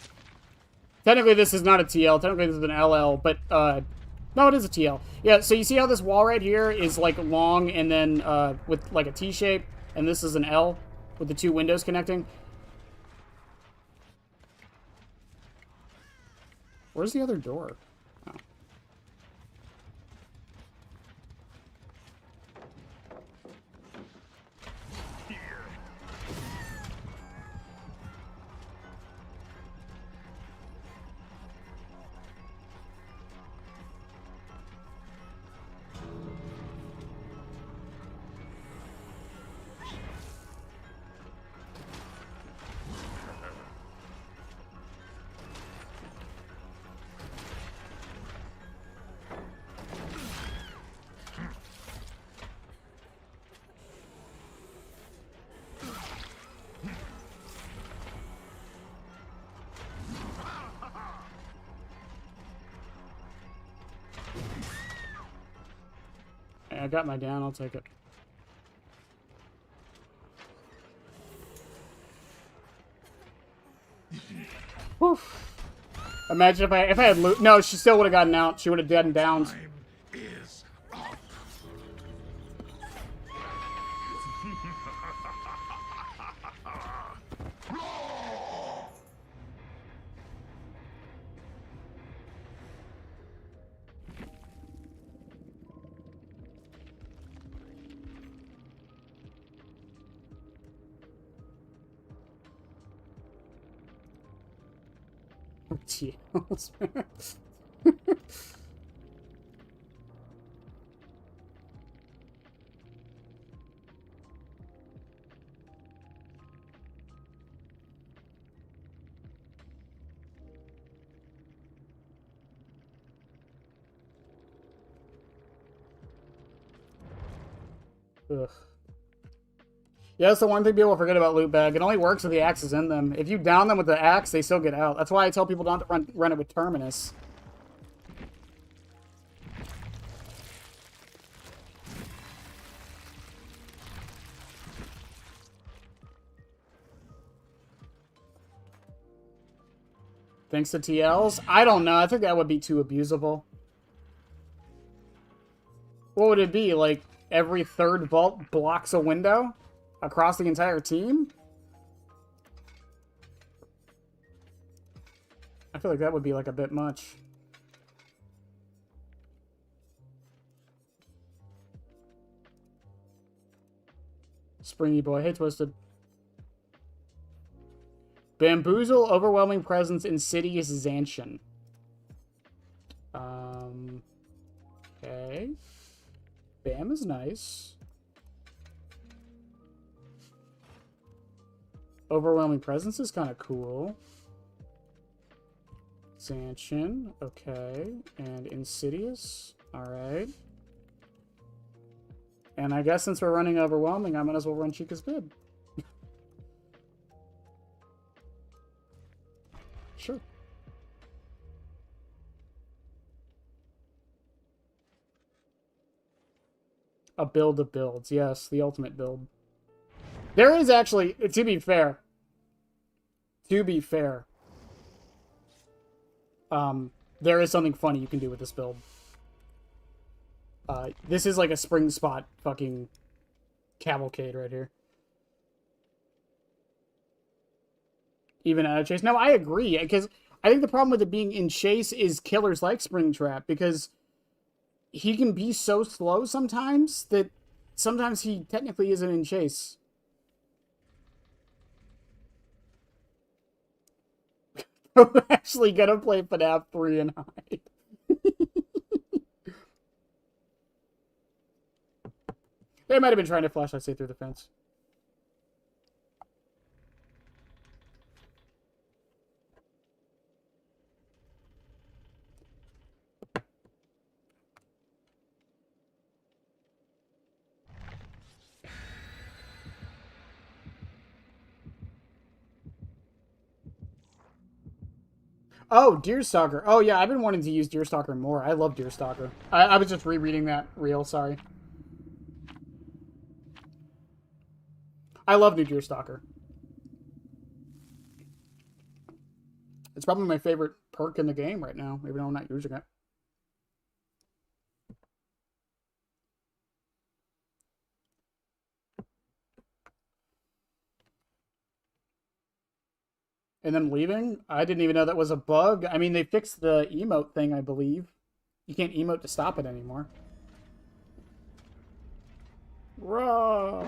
Technically, this is not a TL. Technically, this is an LL, but, no, it is a TL. Yeah, so you see how this wall right here is, like, long and then, with, like, a T shape, and this is an L with the 2 windows connecting? Where's the other door? Oh. I got my down. I'll take it. Whew. Imagine if I had loot. No, she still would have gotten out. She would have dead and downed. Time is up. TLs, man. Ugh. Yeah, that's the one thing people forget about loot bag. It only works if the axe is in them. If you down them with the axe, they still get out. That's why I tell people not to run it with Terminus. Thanks to TLs? I don't know. I think that would be too abusable. What would it be? Like, every third vault blocks a window across the entire team? I feel like that would be like a bit much. Springy boy. Hey, Twisted. Bamboozle, overwhelming presence, insidious Zancian. Okay. Bam is nice. Overwhelming presence is kind of cool. Zancian, okay. And insidious, alright. And I guess since we're running overwhelming, I might as well run Chica's bid. Sure. A build of builds. Yes, the ultimate build. There is actually, to be fair, there is something funny you can do with this build. This is like a spring spot fucking cavalcade right here. Even out of chase. No, I agree, because I think the problem with it being in chase is killers like Springtrap, because he can be so slow sometimes that sometimes he technically isn't in chase. I'm actually gonna play FNAF 3 and hide. They might have been trying to flashlight say through the fence. Oh, Deerstalker. Oh, yeah, I've been wanting to use Deerstalker more. I love Deerstalker. I was just rereading that reel, sorry. I love new Deerstalker. It's probably my favorite perk in the game right now, even though I'm not using it. And then leaving? I didn't even know that was a bug. I mean, they fixed the emote thing, I believe. You can't emote to stop it anymore. Raw!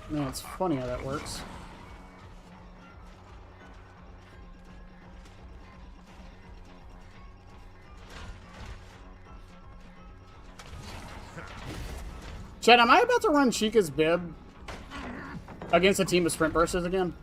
Man, it's funny how that works. Chad, am I about to run Chica's bib against a team of sprint bursters again?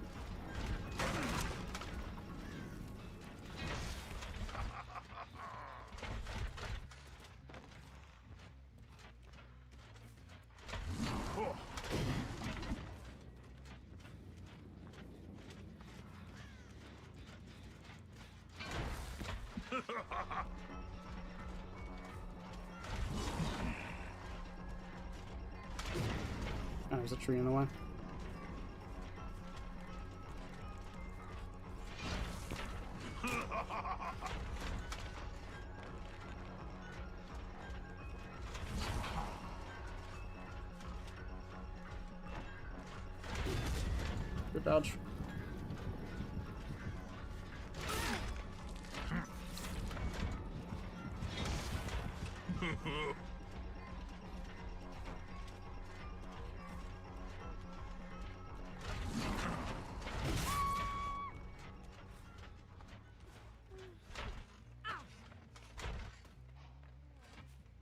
Oh, there's a tree in the way. Good dodge.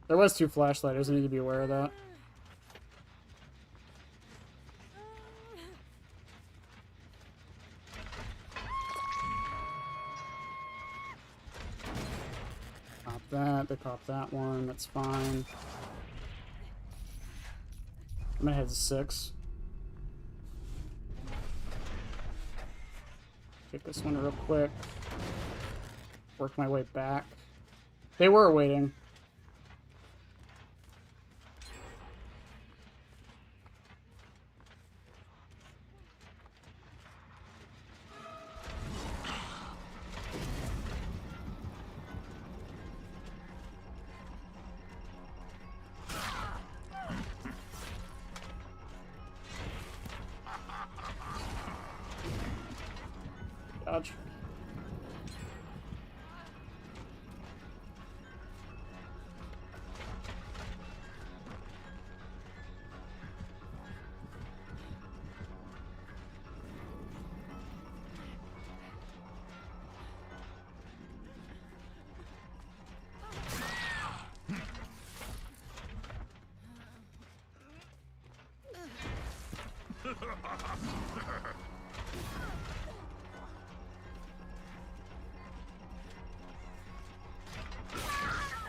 There was 2 flashlighters. I need to be aware of that. Cop that. They cop that one. That's fine. I'm gonna head to 6. Get this one real quick. Work my way back. They were waiting. Dodge.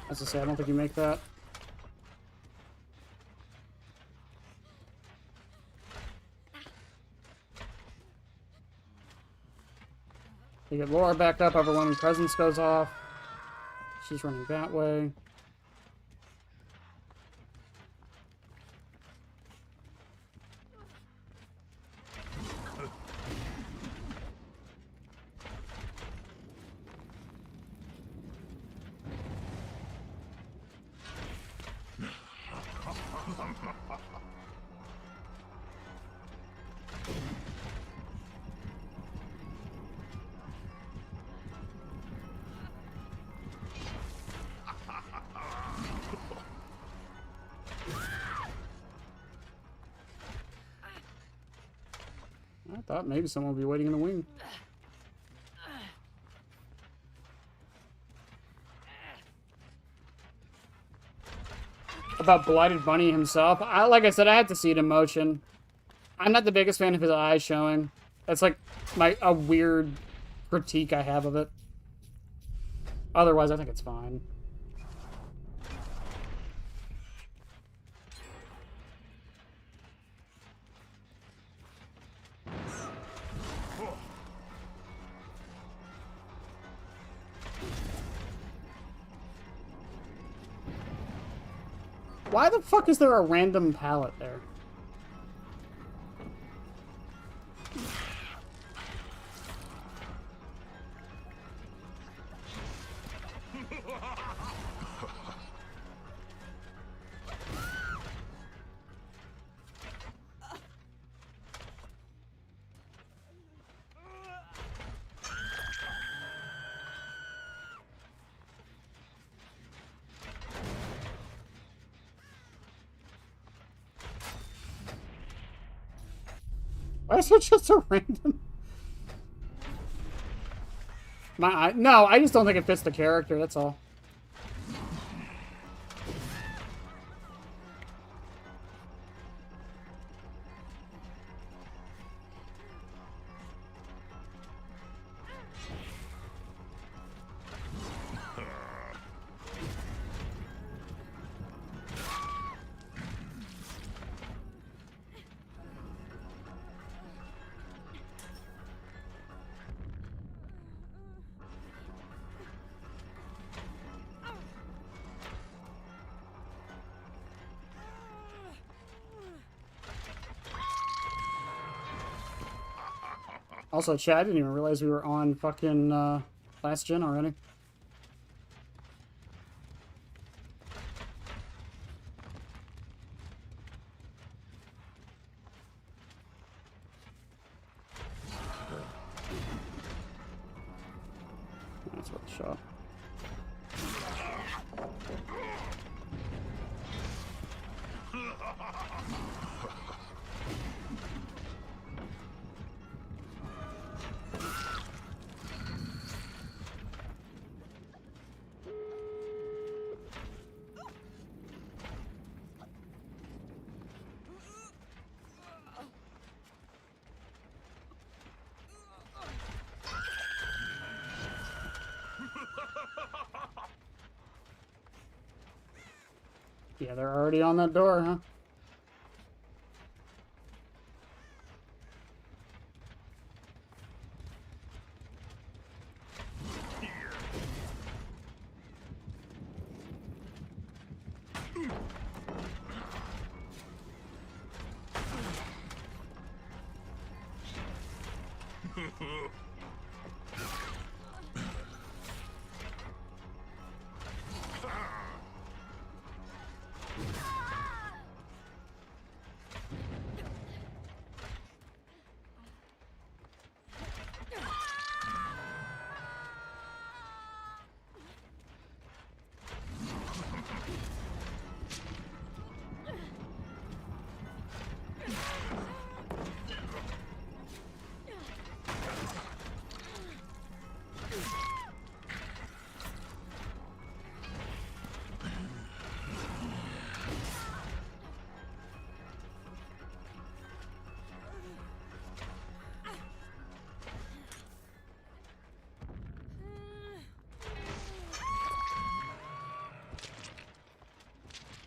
As I say, I don't think you make that. You get Laura back up, overwhelming presence goes off. She's running that way. I thought maybe someone would be waiting in the wing. About Blighted Bunny himself, like I said, I had to see it in motion. I'm not the biggest fan of his eyes showing. That's like a weird critique I have of it. Otherwise, I think it's fine. Why the fuck is there a random pallet there? Why is it just a random... No, I just don't think it fits the character, that's all. Also, chat, I didn't even realize we were on fucking last gen already. That's worth a shot. Yeah, they're already on that door, huh?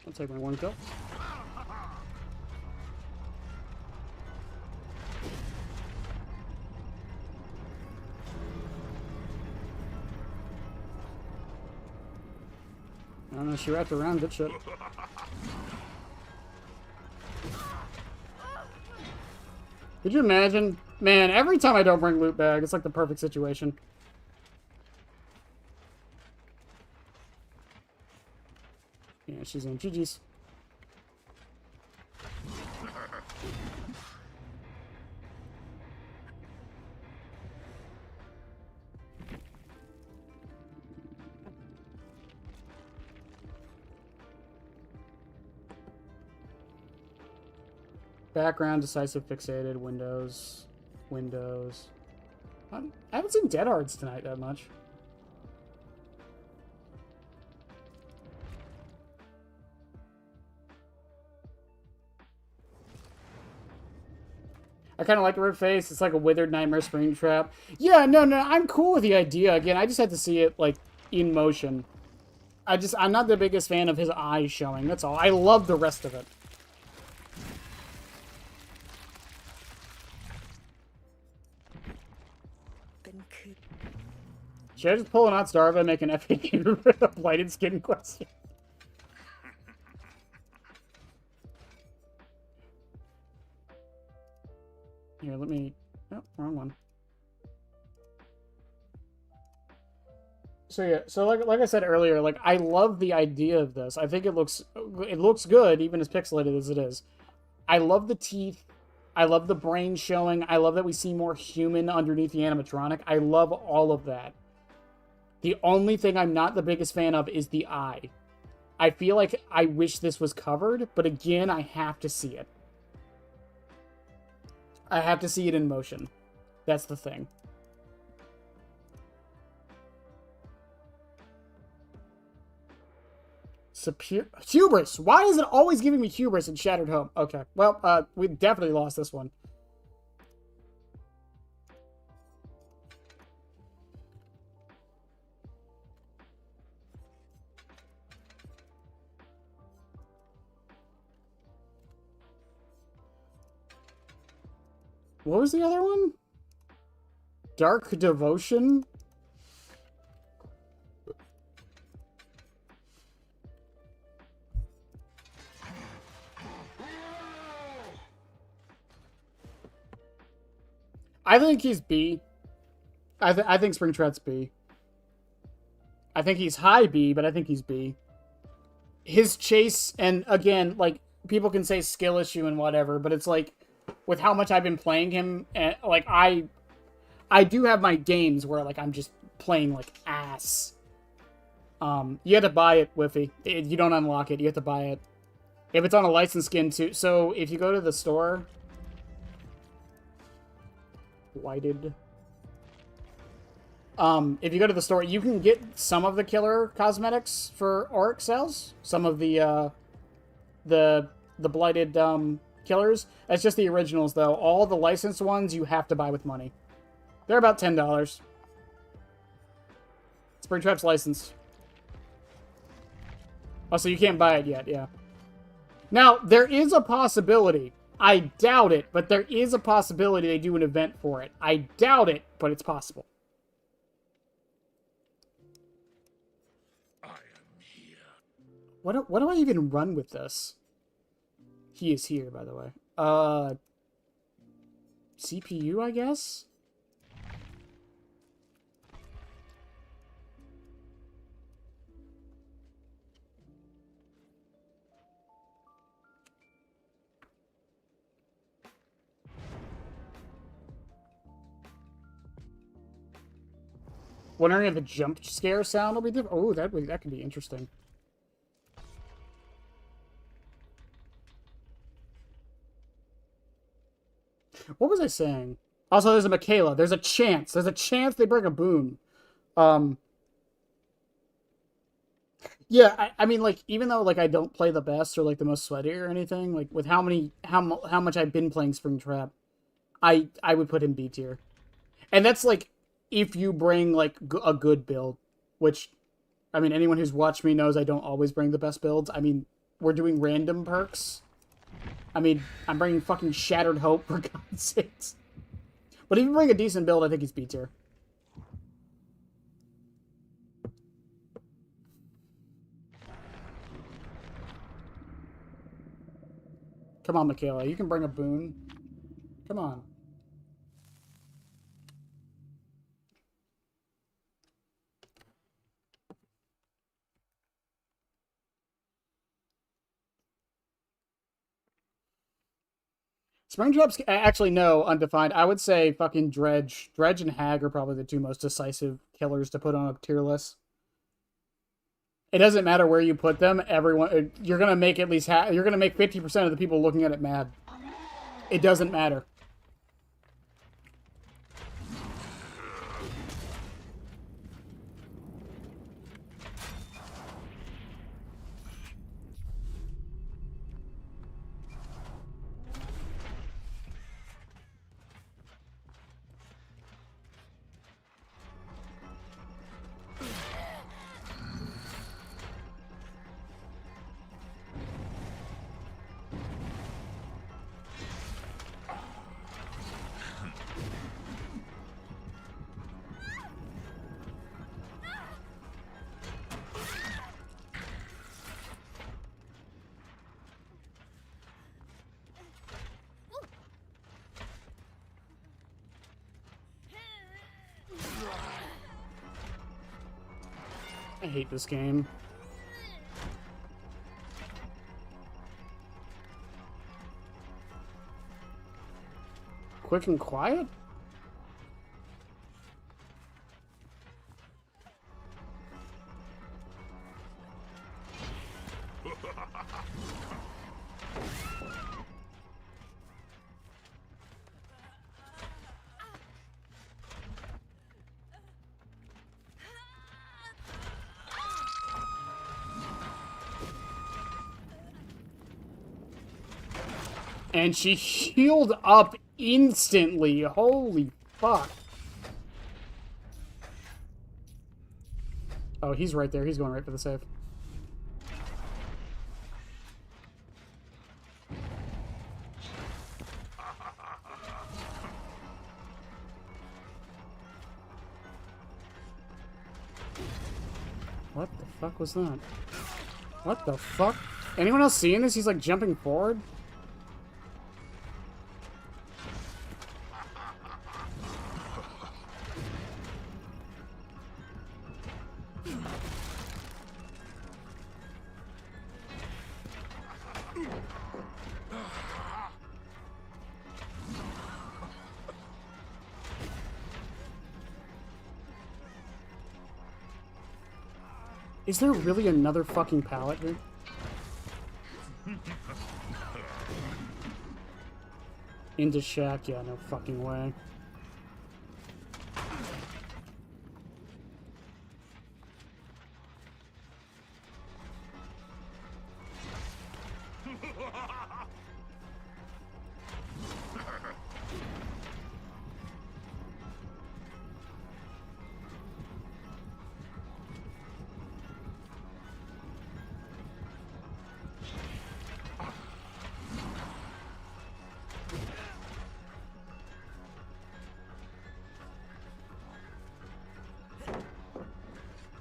I'll take my one kill. I don't know, she wrapped around, good shit. Could you imagine? Man, every time I don't bring loot bag, it's like the perfect situation. Yeah, she's in. GG's. Background, decisive, fixated, windows. I haven't seen Dead Hards tonight that much. I kind of like the red face. It's like a withered nightmare Springtrap. Yeah, no, I'm cool with the idea. Again, I just had to see it, like, in motion. I'm not the biggest fan of his eyes showing. That's all. I love the rest of it. Should I just pull an out Starva and make an FAQ for the blighted skin question? Here, let me... Oh, wrong one. So yeah, so like I said earlier, like I love the idea of this. I think it looks good, even as pixelated as it is. I love the teeth. I love the brain showing. I love that we see more human underneath the animatronic. I love all of that. The only thing I'm not the biggest fan of is the eye. I feel like I wish this was covered, but again, I have to see it. I have to see it in motion. That's the thing. Hubris! Why is it always giving me hubris in Shattered Home? Okay, well, we definitely lost this one. What was the other one? Dark Devotion? I think he's B. I think Springtrap's B. I think he's high B, but I think he's B. His chase, and again, like, people can say skill issue and whatever, but it's like, with how much I've been playing him, and like, I do have my games where, like, I'm just playing, like, ass. You have to buy it, Whiffy. You don't unlock it, you have to buy it. If it's on a licensed skin, too. So, if you go to the store... Lighted... if you go to the store, you can get some of the killer cosmetics for Auric sales. Some of the blighted, killers. That's just the originals, though. All the licensed ones, you have to buy with money. They're about $10. Springtrap's licensed. Oh, so you can't buy it yet, yeah. Now, there is a possibility. I doubt it, but there is a possibility they do an event for it. I doubt it, but it's possible. What do I even run with this? He is here, by the way. CPU, I guess? Wondering if a jump scare sound will be different. Oh, that could be interesting. What was I saying? Also, there's a Michaela. There's a chance. There's a chance they bring a boon. Yeah, I mean, like, even though, like, I don't play the best or, like, the most sweaty or anything, like, with how much I've been playing Springtrap, I would put him B tier. And that's, like, if you bring, like, a good build, which, I mean, anyone who's watched me knows I don't always bring the best builds. I mean, we're doing random perks. I mean, I'm bringing fucking Shattered Hope, for God's sakes. But if you bring a decent build, I think he's B tier. Come on, Michaela. You can bring a boon. Come on. Springtrap's actually no, undefined. I would say fucking Dredge. Dredge and Hag are probably the two most decisive killers to put on a tier list. It doesn't matter where you put them. Everyone, you're gonna make at least you're gonna make 50% of the people looking at it mad. It doesn't matter. I hate this game. Quick and quiet? And she healed up instantly. Holy fuck. Oh, he's right there. He's going right for the save. What the fuck was that? What the fuck? Anyone else seeing this? He's like jumping forward. Is there really another fucking pallet here? Into shack? Yeah, no fucking way.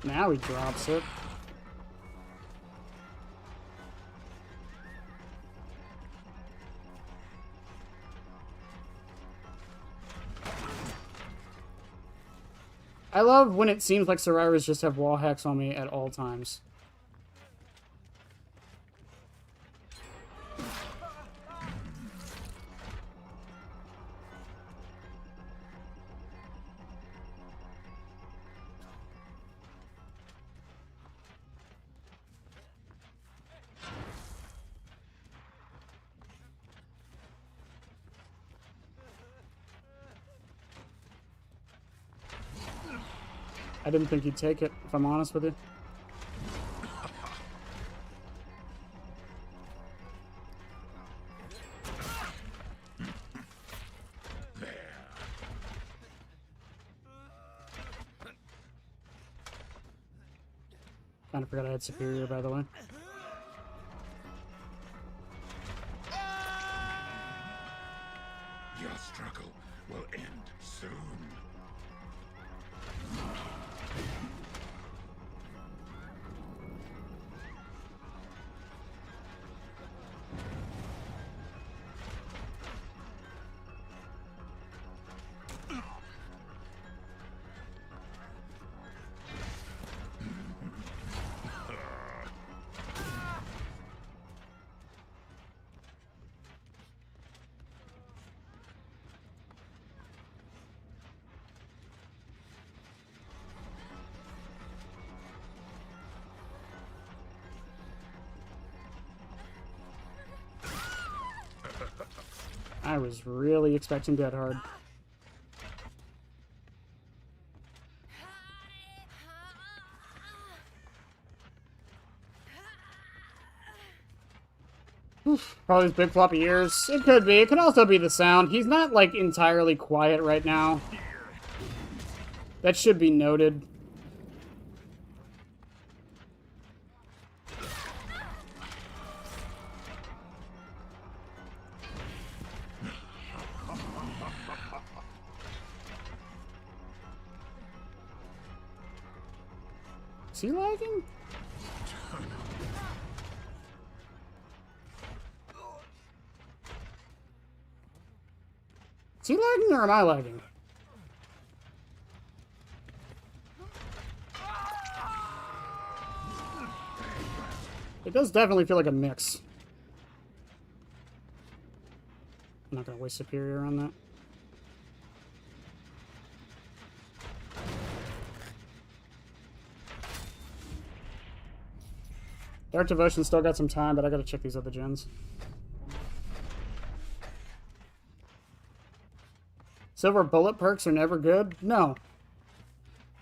Now he drops it. I love when it seems like survivors just have wall hacks on me at all times. I didn't think he'd take it, if I'm honest with you. Kinda forgot I had superior, by the way. Your struggle will end soon. I was really expecting Dead Hard. Oof, probably his big floppy ears. It could be. It could also be the sound. He's not, like, entirely quiet right now. That should be noted. Is he lagging? Is he lagging or am I lagging? It does definitely feel like a mix. I'm not gonna waste superior on that. Dark Devotion still got some time, but I gotta check these other gens. Silver bullet perks are never good? No.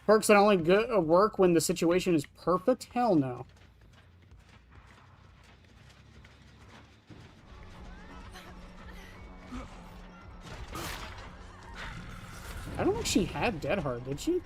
Perks that only work when the situation is perfect? Hell no. I don't think she had Dead Hard, did she?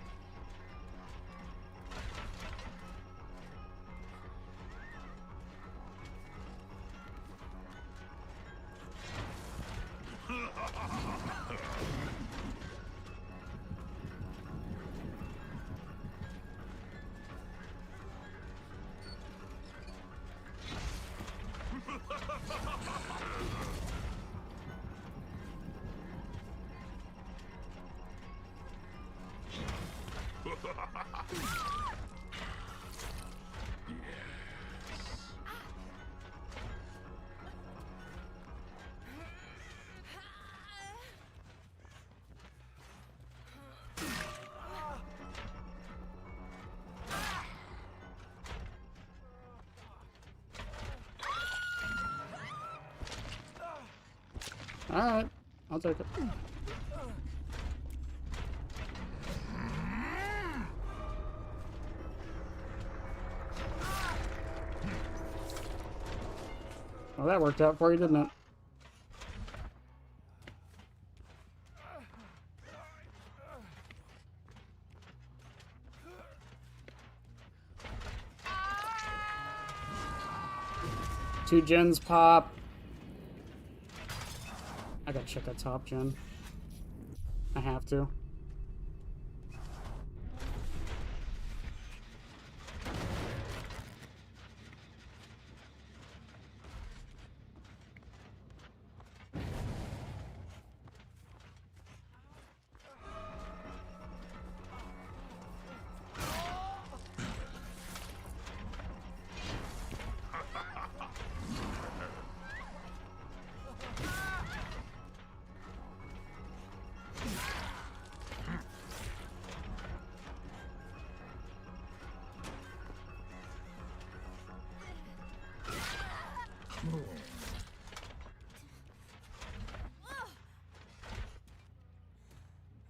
Alright. I'll take it. Well, that worked out for you, didn't it? Two gens pop. I gotta check that top gen. I have to.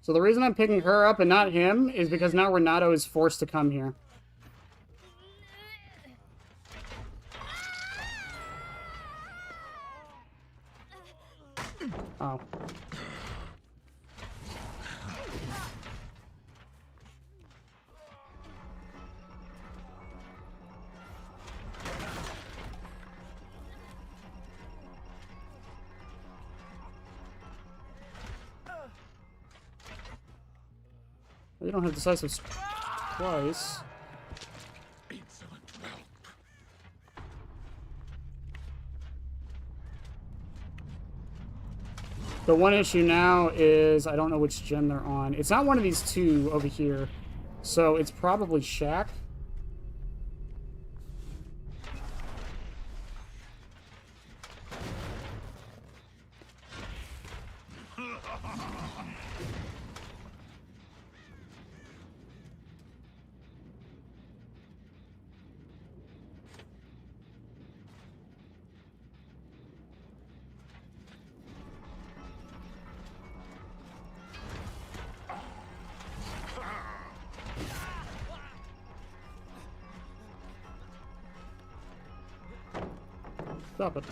So the reason I'm picking her up and not him is because now Renato is forced to come here. Oh. You don't have decisive twice. Excellent whelp. The one issue now is I don't know which gen they're on. It's not one of these two over here. So it's probably Shaq. Stop it.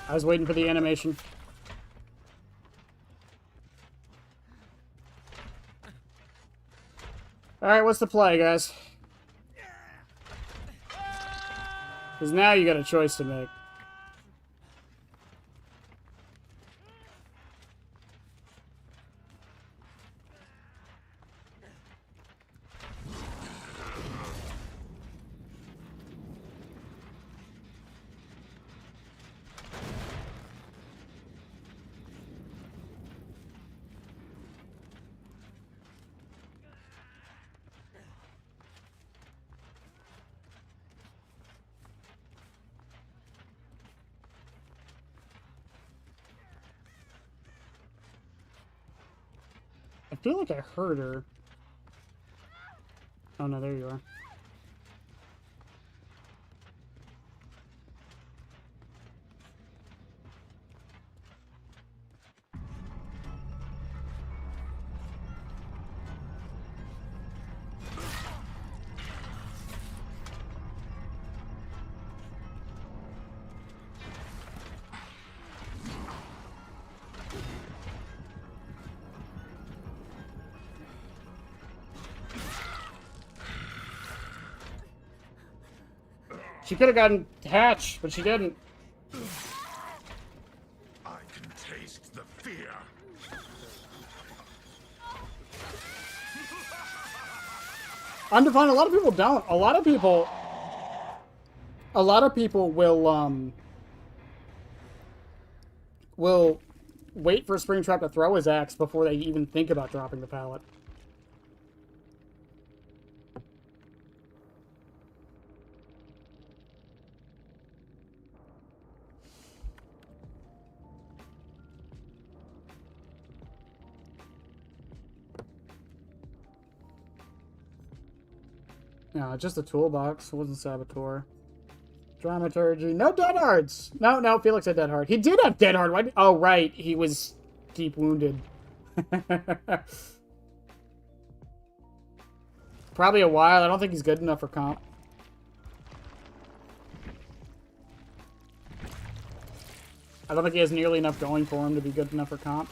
I was waiting for the animation. Alright, what's the play, guys? Because now you got a choice to make. I feel like I heard her. Oh no, there you are. She could have gotten Hatch, but she didn't. I can taste the fear. Undefined, a lot of people don't. A lot of people will wait for Springtrap to throw his axe before they even think about dropping the pallet. No, just a toolbox. It wasn't Saboteur. Dramaturgy. No dead hards! No, Felix had dead hard. He did have dead hard. Why? Oh, right. He was deep wounded. Probably a while. I don't think he's good enough for comp. I don't think he has nearly enough going for him to be good enough for comp.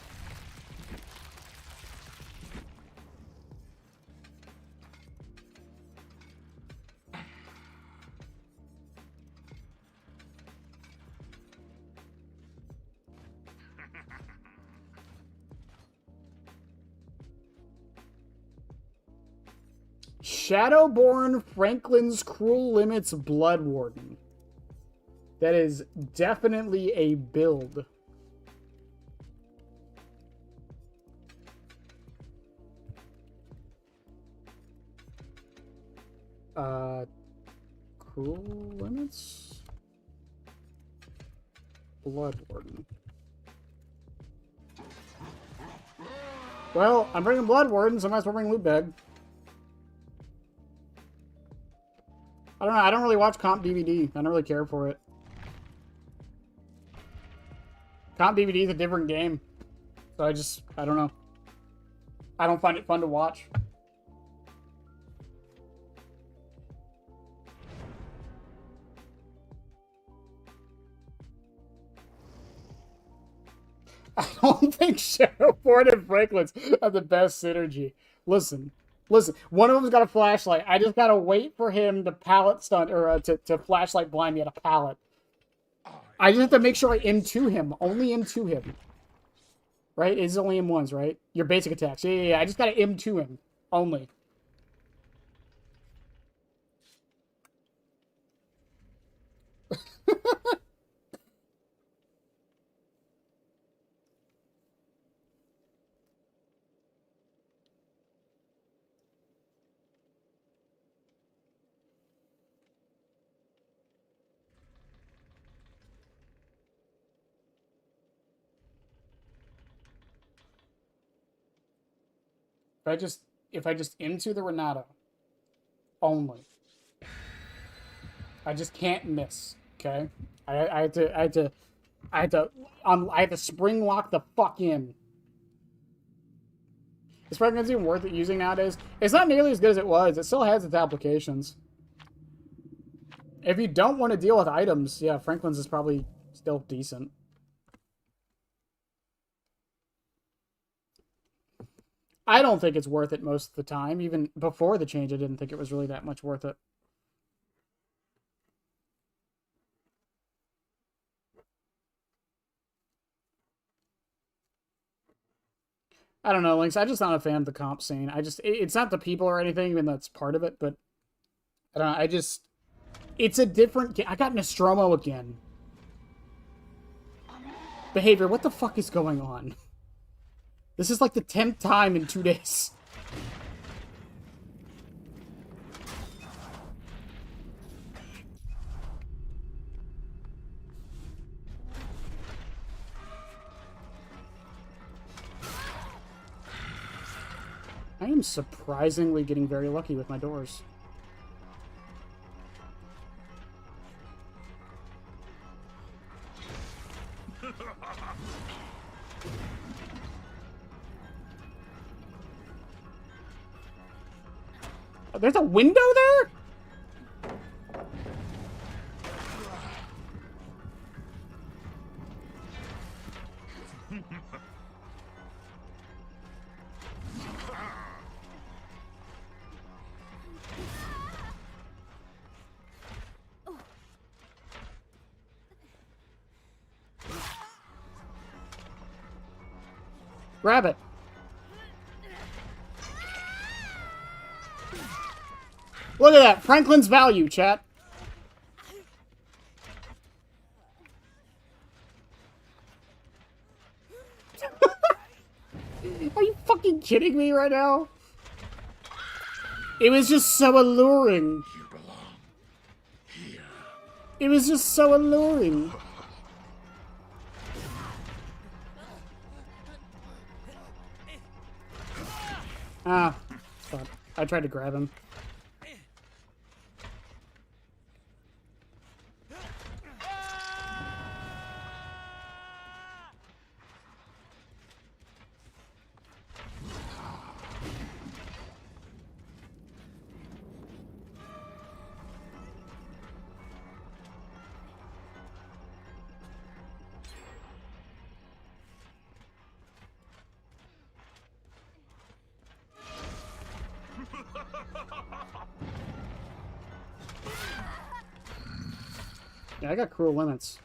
Shadowborn Franklin's Cruel Limits Blood Warden. That is definitely a build. Cruel Limits? Blood Warden. Well, I'm bringing Blood Warden, so I might as well bring Loot Bag. I don't know, I don't really watch Comp DVD. I don't really care for it. Comp DVD is a different game. So I don't know. I don't find it fun to watch. I don't think Shadowborn and Franklin's have the best synergy. Listen, one of them's got a flashlight. I just gotta wait for him to pallet stunt, or to flashlight blind me at a pallet. I just have to make sure I M2 him. Only M2 him. Right? It's only M1s, right? Your basic attacks. Yeah. I just gotta M2 him. Only. If I just into the Renato only, I just can't miss. Okay, I had to spring lock the fuck in. Is Franklin's even worth it using nowadays? It's not nearly as good as it was. It still has its applications. If you don't want to deal with items, yeah, Franklin's is probably still decent. I don't think it's worth it most of the time. Even before the change, I didn't think it was really that much worth it. I don't know, Lynx. I'm just not a fan of the comp scene. It's not the people or anything, even though that's part of it, but I don't know. It's a different game. I got Nostromo again. Behavior, what the fuck is going on? This is like the 10th time in 2 days. I am surprisingly getting very lucky with my doors. There's a window there? Grab it. Look at that. Franklin's value, chat. Are you fucking kidding me right now? It was just so alluring. You belong here. It was just so alluring. Ah, fuck. I tried to grab him. Yeah, I got cruel limits.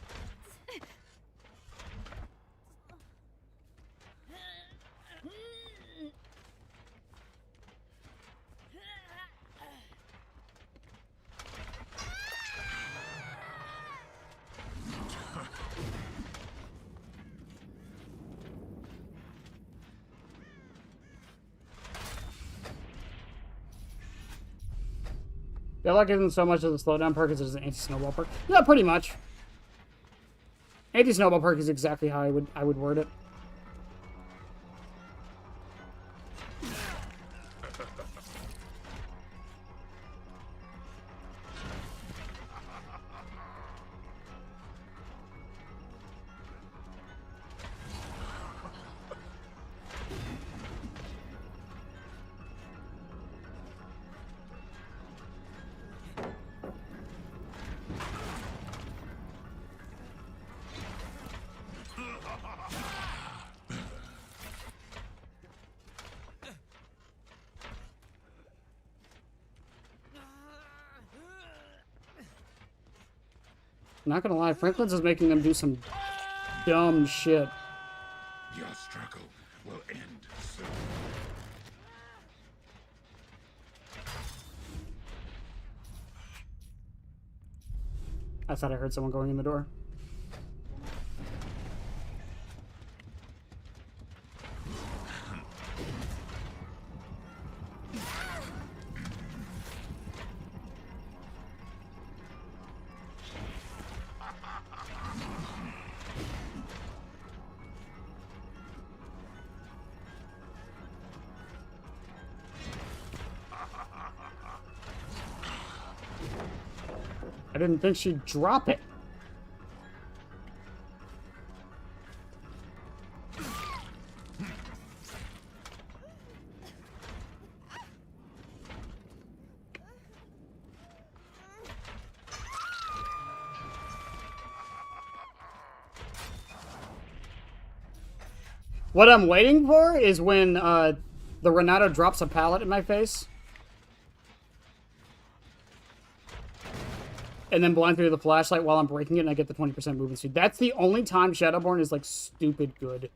Daylight isn't so much of a slowdown perk as it is an anti-snowball perk. Yeah, pretty much. Anti-snowball perk is exactly how I would word it. Not gonna lie, Franklin's is making them do some dumb shit. Your struggle will end soon. I thought I heard someone going in the door. I didn't think she'd drop it. What I'm waiting for is when the Renato drops a pallet in my face. And then blind through the flashlight while I'm breaking it and I get the 20% movement speed. That's the only time Shadowborn is, like, stupid good.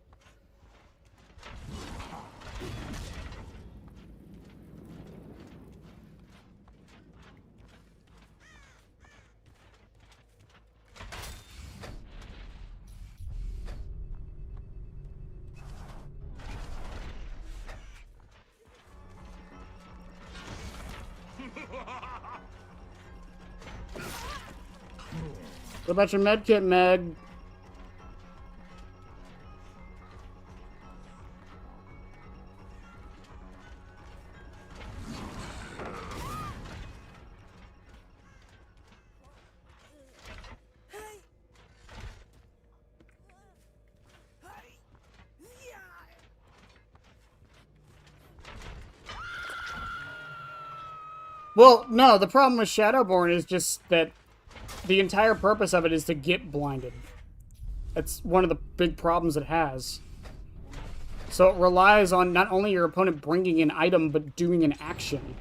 What about your medkit, Meg? Well, no, the problem with Shadowborn is just that the entire purpose of it is to get blinded. That's one of the big problems it has. So it relies on not only your opponent bringing an item, but doing an action.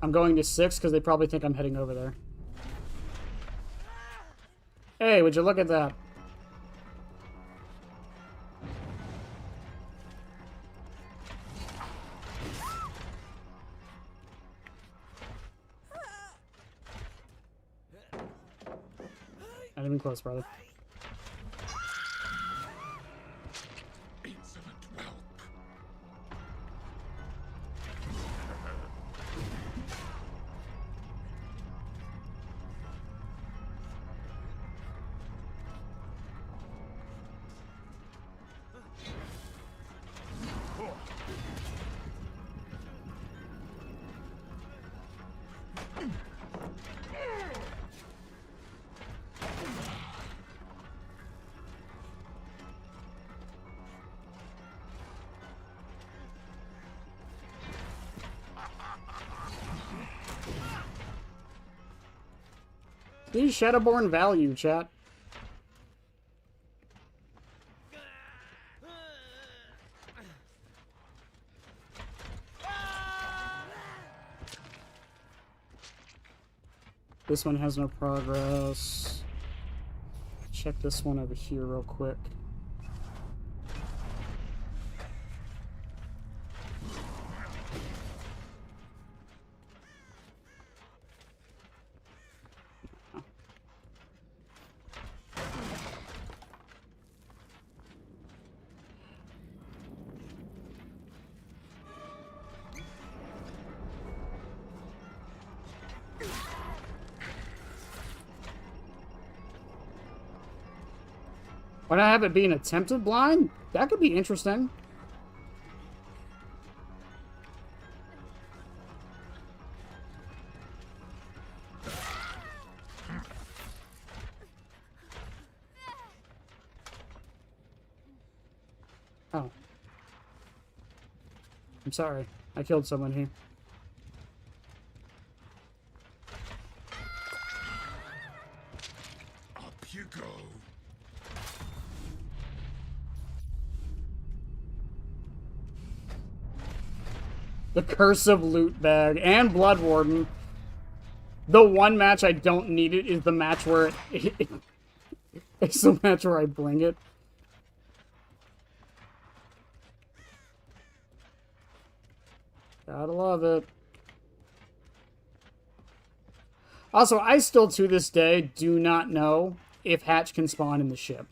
I'm going to 6 because they probably think I'm heading over there. Hey, would you look at that? Not even close, brother. Insolent whelp. These Shadowborn value, chat. This one has no progress. Check this one over here real quick. Why not have it be an attempted blind? That could be interesting. Oh. I'm sorry. I killed someone here. Up you go. The Curse of Loot Bag and Blood Warden. The one match I don't need it is the match where it's the match where I bring it. Gotta love it. Also, I still to this day do not know if Hatch can spawn in the ship.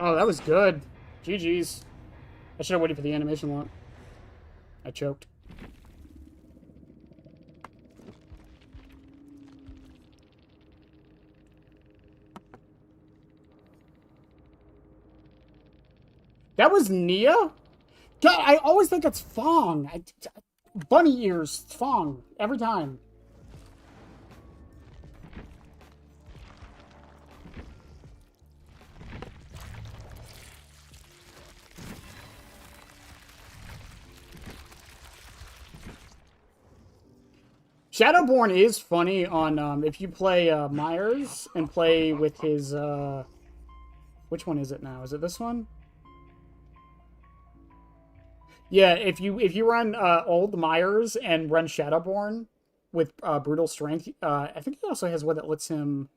Oh, that was good. GG's. I should have waited for the animation lock. I choked. That was Nia? God, I always think it's Fong. Bunny ears, Fong, every time. Shadowborn is funny on, if you play Myers and play with his, which one is it now? Is it this one? Yeah, if you run old Myers and run Shadowborn with Brutal Strength, I think he also has one that lets him...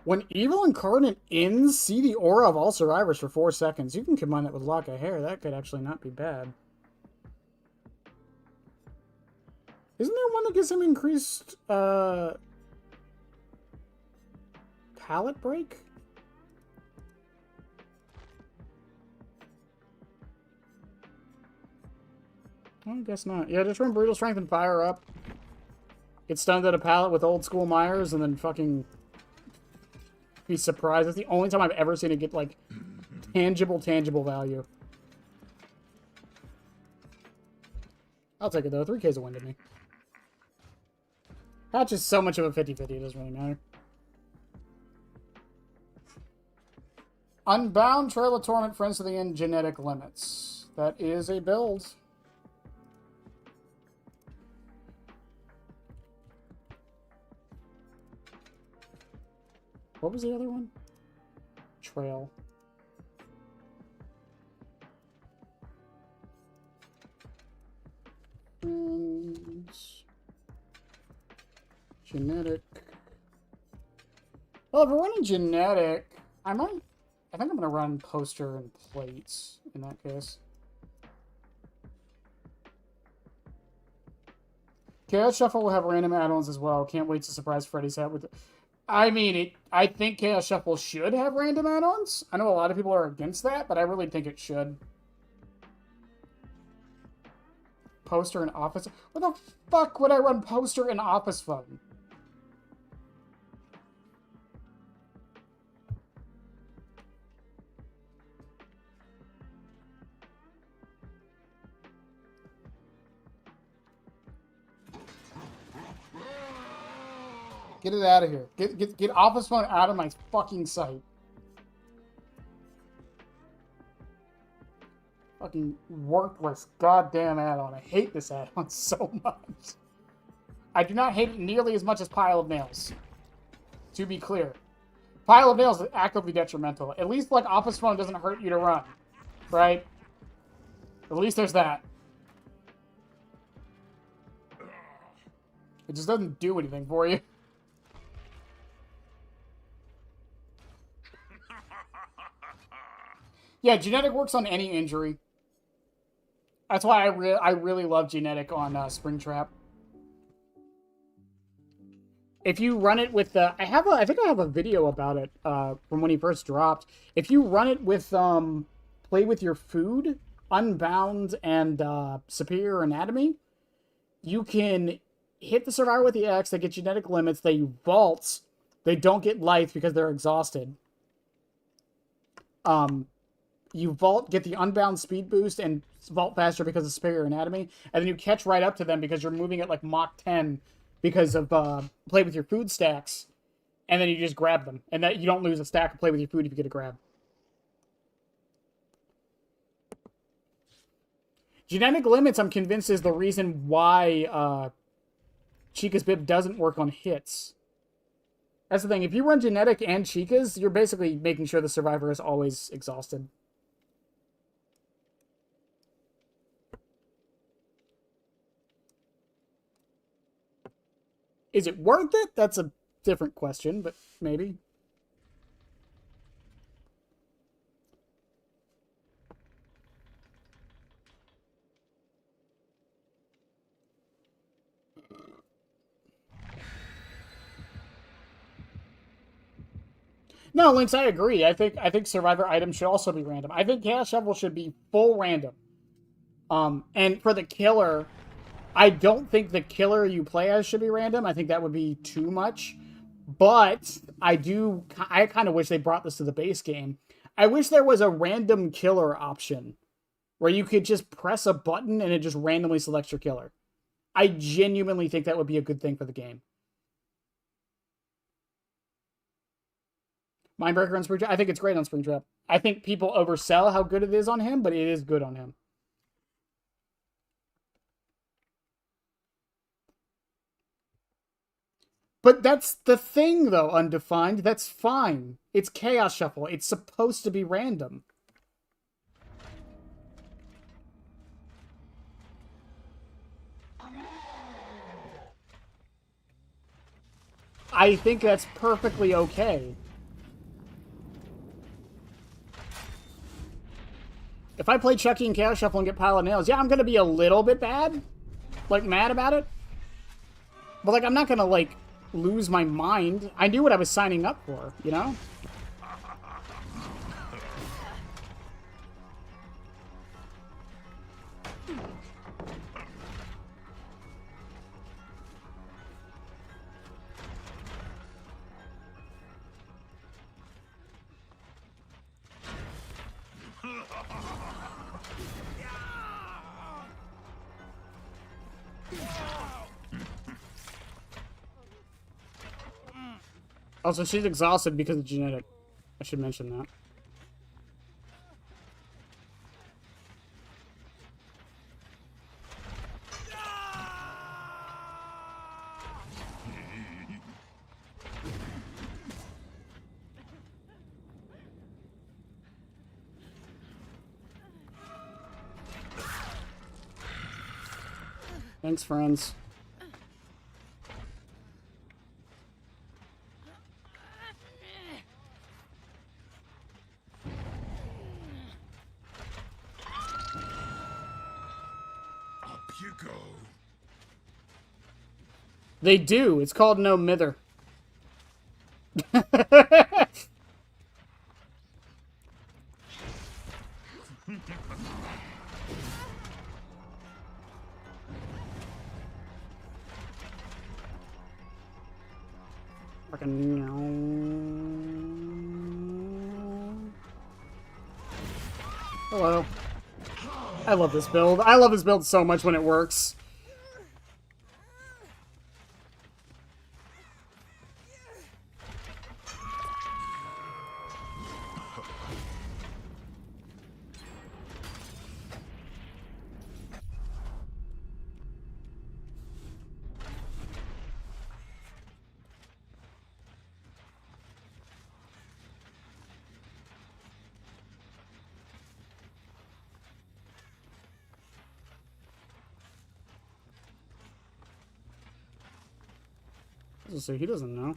When Evil Incarnate ends, see the aura of all survivors for 4 seconds. You can combine that with Lock of Hair. That could actually not be bad. Isn't there one that gives him increased, pallet break? I guess not. Yeah, just run Brutal Strength and fire up. Get stunned at a pallet with old school Myers and then fucking be surprised. That's the only time I've ever seen it get, like, tangible value. I'll take it, though. 3K's a win to me. That's just so much of a 50-50, it doesn't really matter. Unbound, Trail of Torment, Friends to the End, Genetic Limits. That is a build. What was the other one? Trail. And genetic. Well, if we're running genetic, I think I'm gonna run poster and plates in that case. Chaos Shuffle will have random add-ons as well. Can't wait to surprise Freddy's hat with it. I mean, I think Chaos Shuffle should have random add-ons. I know a lot of people are against that, but I really think it should. Poster and office. What the fuck would I run poster and office phone? Get it out of here. Get office phone out of my fucking sight. Fucking worthless goddamn add-on. I hate this add-on so much. I do not hate it nearly as much as Pile of Nails. To be clear. Pile of Nails is actively detrimental. At least, like, office phone doesn't hurt you to run. Right? At least there's that. It just doesn't do anything for you. Yeah, genetic works on any injury. That's why I really love genetic on Springtrap. If you run it with the, I think I have a video about it from when he first dropped. If you run it with play with your food, Unbound, and Superior Anatomy, you can hit the survivor with the X. They get genetic limits. They vault. They don't get life because they're exhausted. You vault, get the Unbound speed boost, and vault faster because of Superior Anatomy. And then you catch right up to them because you're moving at like Mach 10 because of play with your food stacks. And then you just grab them. And that you don't lose a stack of play with your food if you get a grab. Genetic limits, I'm convinced, is the reason why Chica's Bib doesn't work on hits. That's the thing. If you run genetic and Chica's, you're basically making sure the survivor is always exhausted. Is it worth it? That's a different question, but maybe. No, Lynx, I agree. I think survivor items should also be random. I think Chaos Shovel should be full random. And for the killer, I don't think the killer you play as should be random. I think that would be too much. But I kind of wish they brought this to the base game. I wish there was a random killer option where you could just press a button and it just randomly selects your killer. I genuinely think that would be a good thing for the game. Mindbreaker on Springtrap. I think it's great on Springtrap. I think people oversell how good it is on him, but it is good on him. But that's the thing, though, Undefined. That's fine. It's Chaos Shuffle. It's supposed to be random. I think that's perfectly okay. If I play Chucky and Chaos Shuffle and get Pile of Nails, yeah, I'm gonna be a little bit bad. Like, mad about it. But, like, I'm not gonna, like, lose my mind. I knew what I was signing up for, you know? Also, she's exhausted because of genetic. I should mention that. Thanks, friends. You go. They do. It's called No Mither. Fucking hello. I love this build. I love this build so much when it works. So he doesn't know.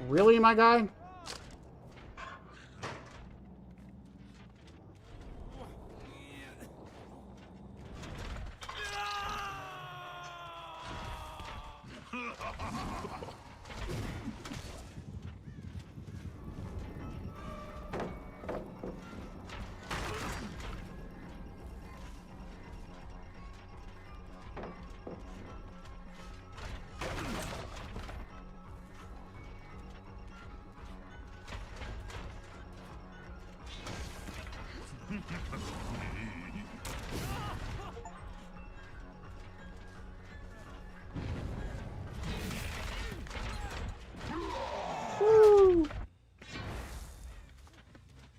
Really, my guy?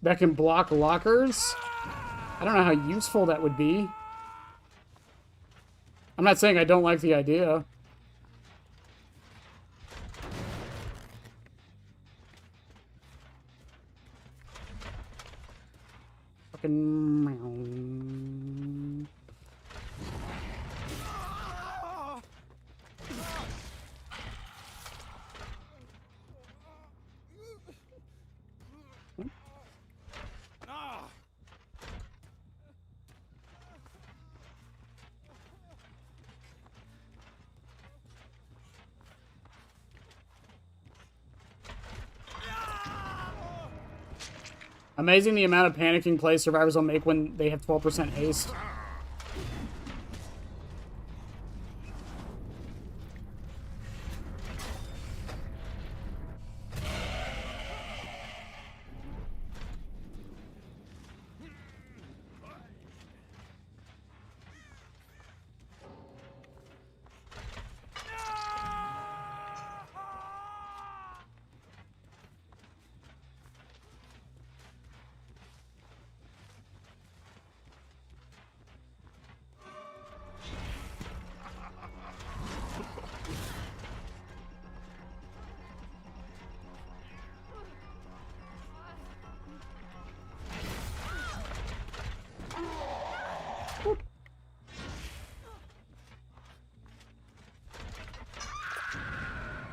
That can block lockers? I don't know how useful that would be. I'm not saying I don't like the idea. Fucking meow. Amazing the amount of panicking plays survivors will make when they have 12% haste.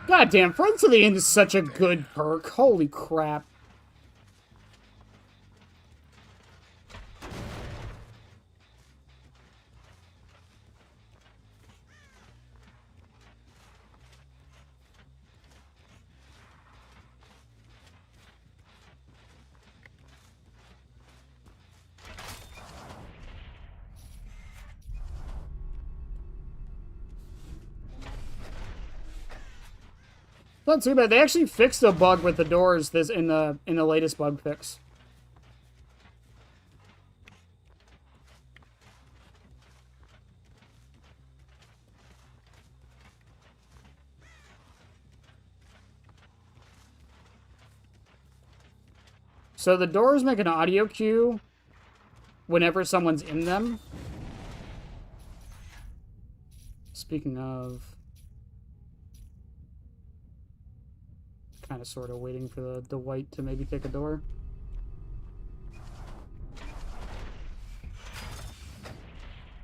Goddamn, Friends to the End is such a good perk. Holy crap. Not too bad. They actually fixed a bug with the doors this in the latest bug fix. So the doors make an audio cue whenever someone's in them. Speaking of, kind of sort of waiting for the white to maybe kick a door.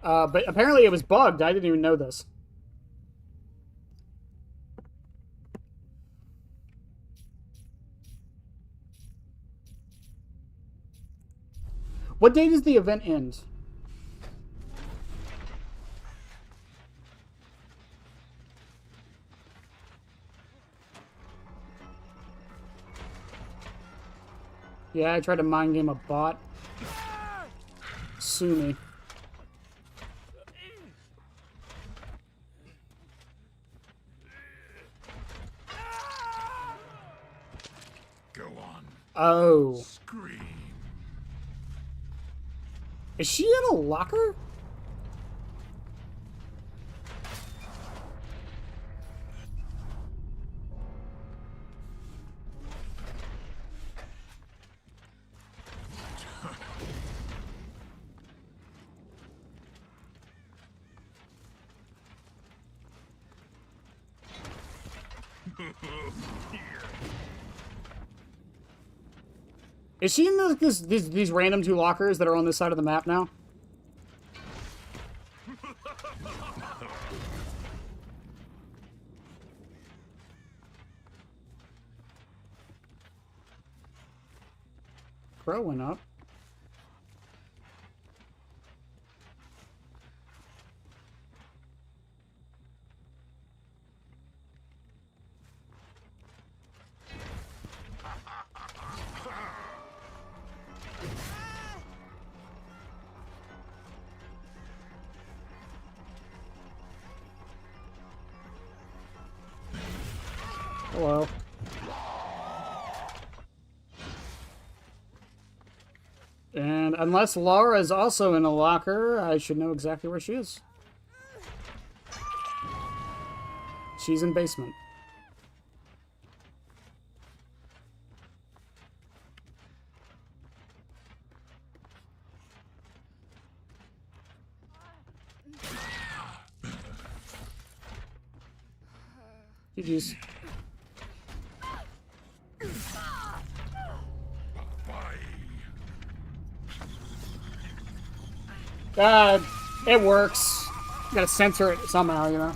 But apparently it was bugged. I didn't even know this. What day does the event end? Yeah, I tried to mind game a bot. Sue me. Go on. Oh. Scream. Is she in a locker? Is she in these random two lockers that are on this side of the map now? Crow went up. Hello. And unless Laura is also in a locker, I should know exactly where she is. She's in basement. GG's. It works. You gotta censor it somehow, you know.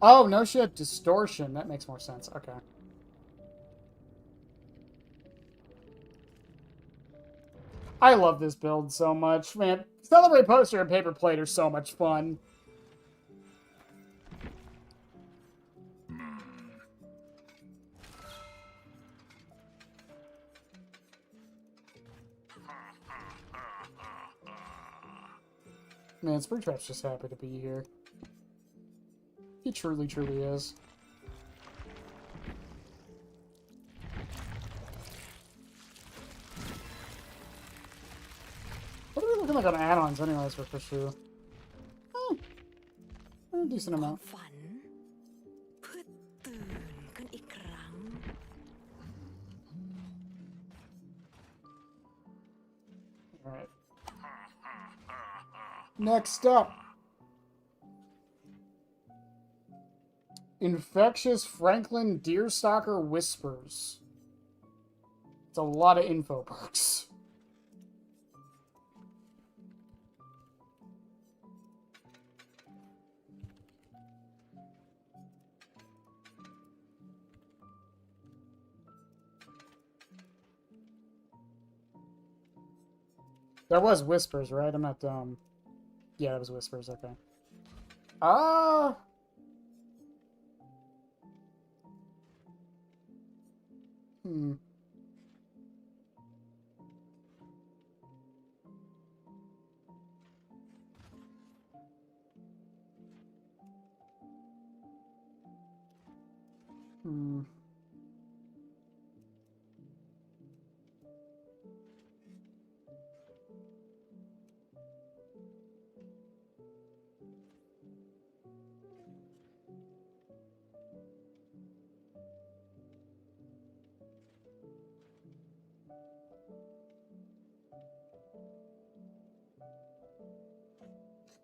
Oh, no shit. Distortion. That makes more sense. Okay. I love this build so much, man. Celebrate poster and paper plate are so much fun. Man, Springtrap's just happy to be here. He truly, truly is. What are we looking like on add-ons anyways for Fishu? A decent amount. Alright. Next up. Infectious Franklin Deerstalker Whispers. It's a lot of info perks. That was Whispers, right? I'm not dumb. Yeah, that was Whispers, okay. Hmm. Hmm.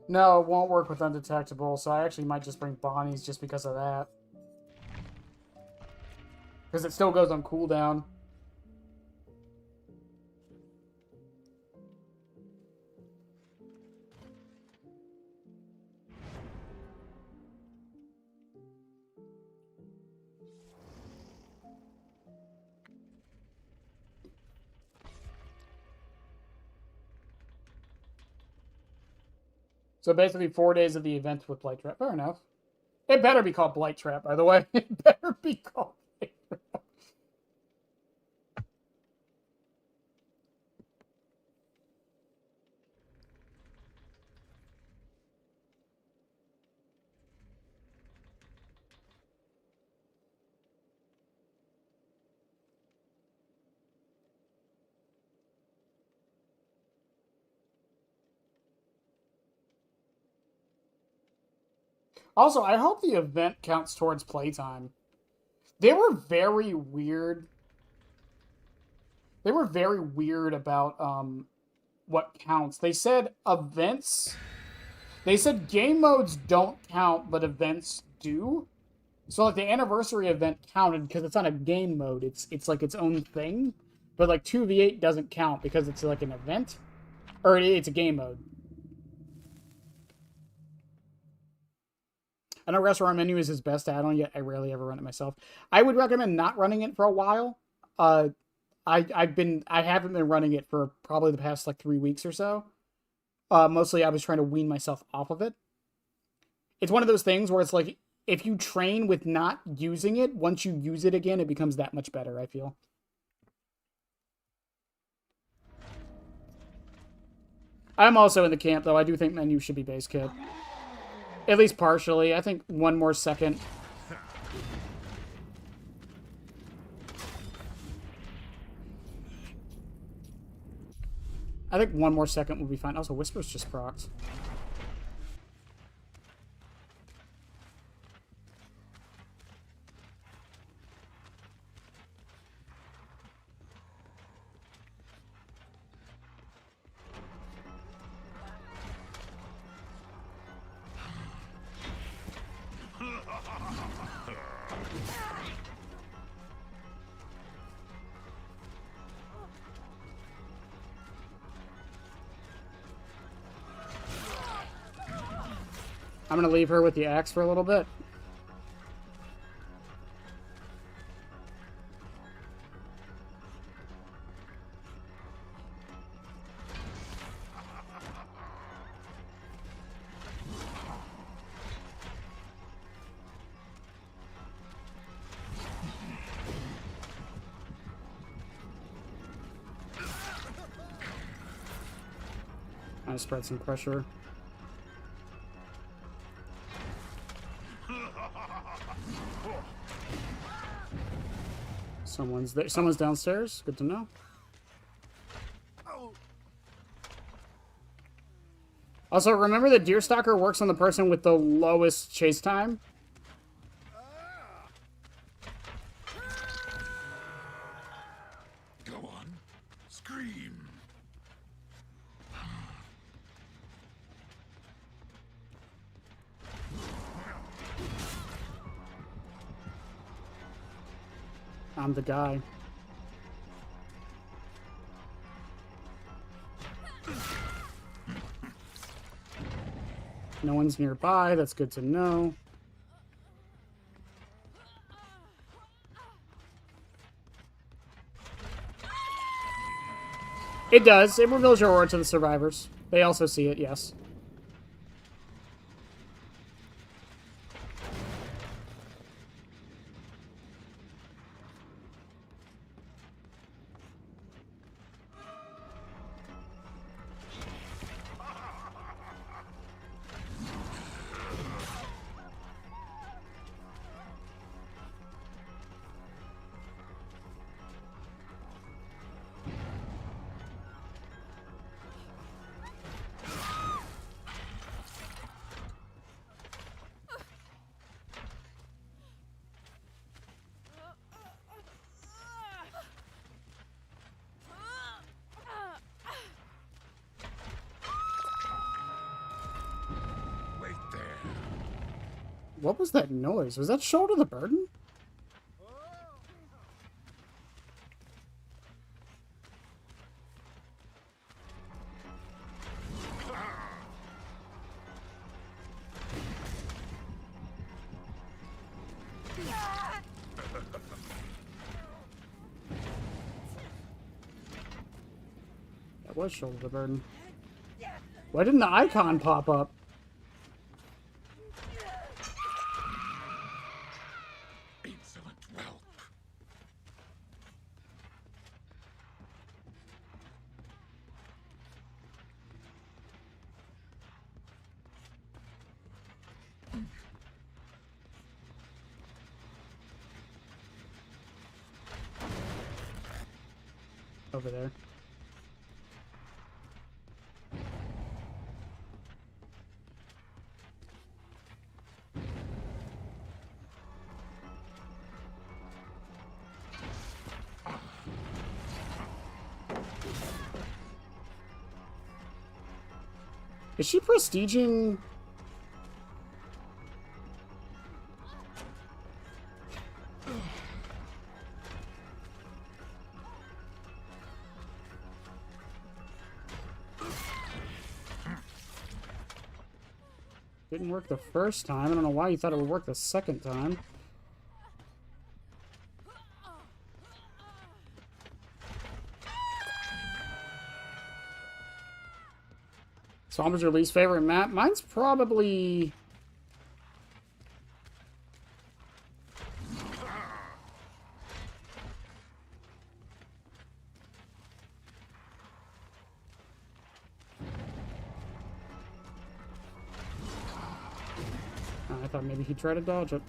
No, it won't work with Undetectable, so I actually might just bring Bonnie's just because of that. Because it still goes on cooldown. So basically 4 days of the event with Blight Trap. Fair enough. It better be called Blight Trap, by the way. It better be called Blight Trap. Also, I hope the event counts towards playtime. They were very weird. They were very weird about what counts. They said events. They said game modes don't count, but events do. So like the anniversary event counted because it's not a game mode. It's like its own thing. But like 2v8 doesn't count because it's like an event. Or it's a game mode. I know Restaurant Menu is his best add-on, yet I rarely ever run it myself. I would recommend not running it for a while. I haven't been running it for probably the past like 3 weeks or so. Mostly I was trying to wean myself off of it. It's one of those things where it's like, if you train with not using it, once you use it again, it becomes that much better, I feel. I'm also in the camp, though. I do think Menu should be base kit. At least partially. I think one more second. I think one more second will be fine. Also, Whisper's just procced. I'm going to leave her with the axe for a little bit. I spread some pressure. Someone's there. Someone's downstairs. Good to know. Also, remember that Deerstalker works on the person with the lowest chase time. Go on. Scream. I'm the guy. No one's nearby. That's good to know. It does. It reveals your aura to the survivors. They also see it, yes. Wait there. What was that noise? Was that Shoulder the Burden? That was Shoulder the Burden. Why didn't the icon pop up? Insolent whelp. Over there. Is she prestiging? Didn't work the first time. I don't know why you thought it would work the second time. Sombra's your least favorite map? Mine's probably... I thought maybe he'd try to dodge it.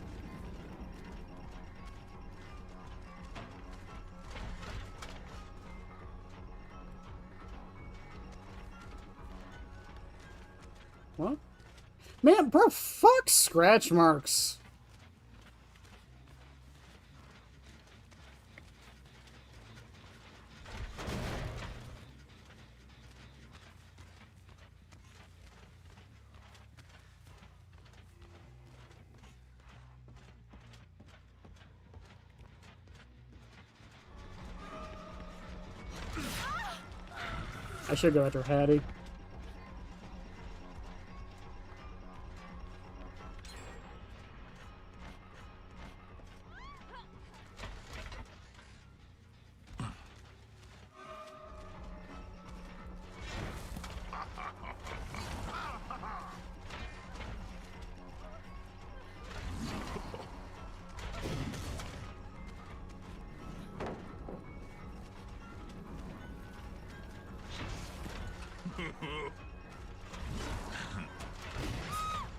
What? Man, bro, fuck scratch marks. I should go after Hattie.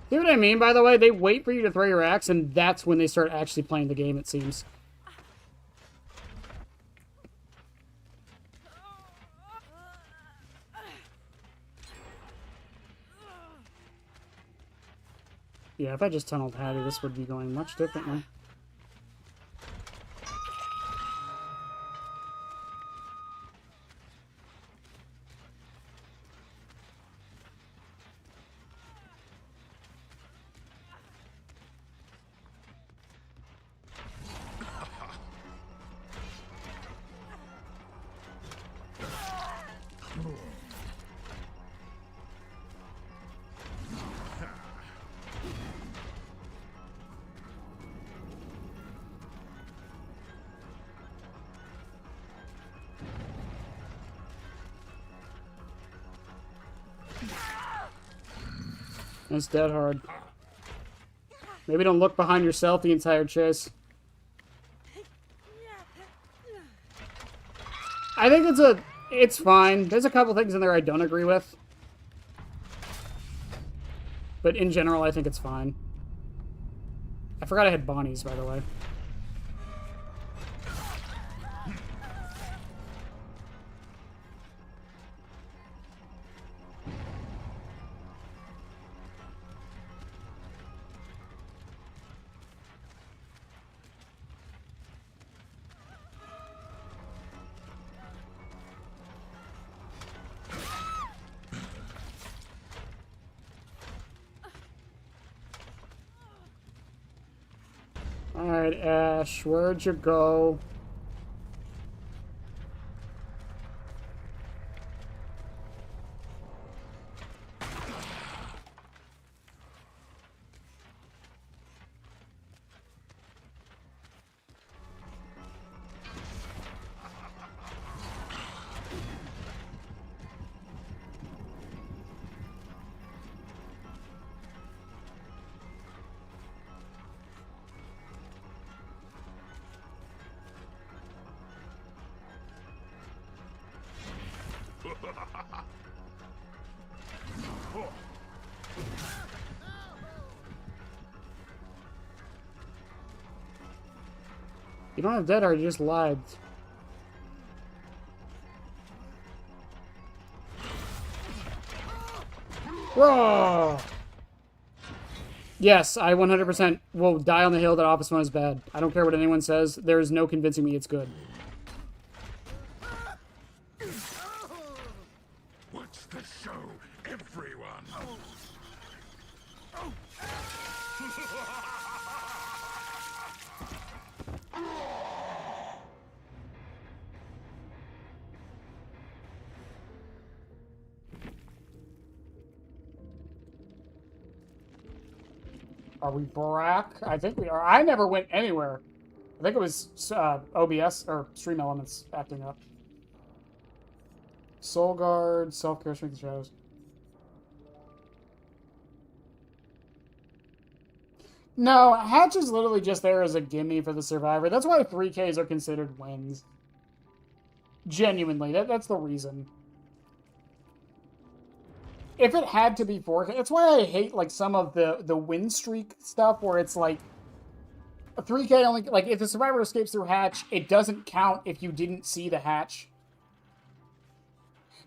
See what I mean, by the way? They wait for you to throw your axe, and that's when they start actually playing the game, it seems. Yeah, if I just tunneled Hattie, this would be going much differently. That's dead hard. Maybe don't look behind yourself the entire chase. I think it's fine. There's a couple things in there I don't agree with. But in general, I think it's fine. I forgot I had Bonnie's, by the way. Alright, Ash, where'd you go? You don't have dead hard, you just lied. Whoa! Yes, I 100% will die on the hill that Office Phone is bad. I don't care what anyone says. There is no convincing me it's good. What's the show, everyone? Are we Barack? I think we are. I never went anywhere. I think it was OBS or Stream Elements acting up. Soul Guard, Self-Care, Strength, and Shadows. No, Hatch is literally just there as a gimme for the Survivor. That's why 3Ks are considered wins. Genuinely, that's the reason. If it had to be 4K, that's why I hate like some of the win streak stuff where it's like a 3K only, like if the Survivor escapes through Hatch, it doesn't count if you didn't see the hatch.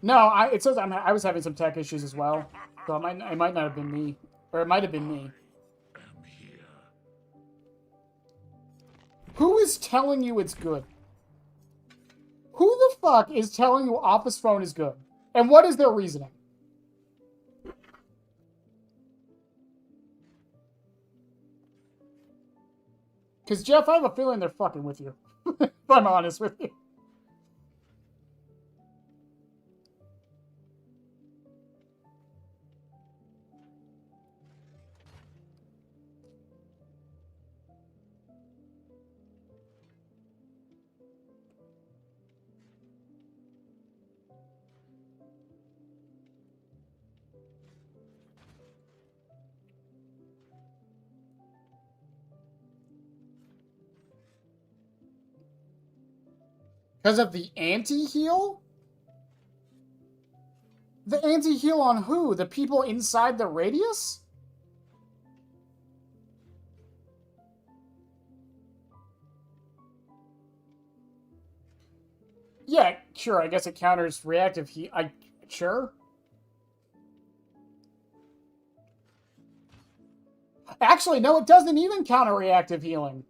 No, it says I was having some tech issues as well, so it might not have been me, or it might have been me. I'm here. Who is telling you it's good? Who the fuck is telling you Office Phone is good? And what is their reasoning? Because, Jeff, I have a feeling they're fucking with you. If I'm honest with you. Because of the anti-heal? The anti-heal on who? The people inside the radius? Yeah, sure, I guess it counters reactive heal. Sure. Actually, no, it doesn't even counter reactive healing.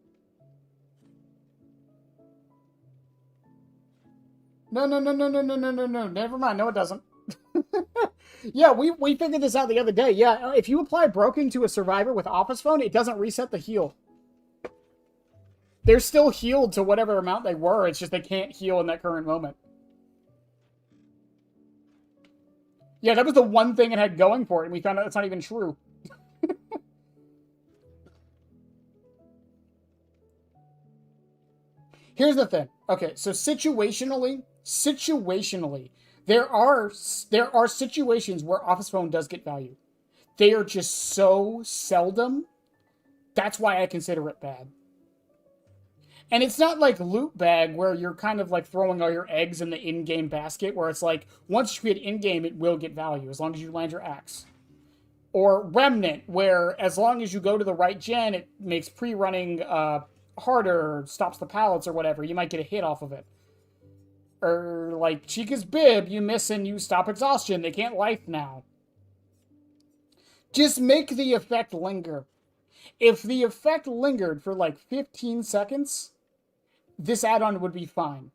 No. Never mind. No, it doesn't. Yeah, we figured this out the other day. Yeah, if you apply Broken to a Survivor with Office Phone, it doesn't reset the heal. They're still healed to whatever amount they were. It's just they can't heal in that current moment. Yeah, that was the one thing it had going for it, and we found out it's not even true. Here's the thing. Okay, so situationally, there are situations where Office Phone does get value. they are just so seldom. That's why I consider it bad. And it's not like Loot Bag, where you're kind of like throwing all your eggs in the in-game basket, where it's like, once you hit in-game, it will get value, as long as you land your axe. Or Remnant, where as long as you go to the right gen, it makes pre-running harder, stops the pallets or whatever. You might get a hit off of it. Or like Chica's Bib, you miss and you stop exhaustion. They can't life now. Just make the effect linger. If the effect lingered for like 15 seconds, this add-on would be fine.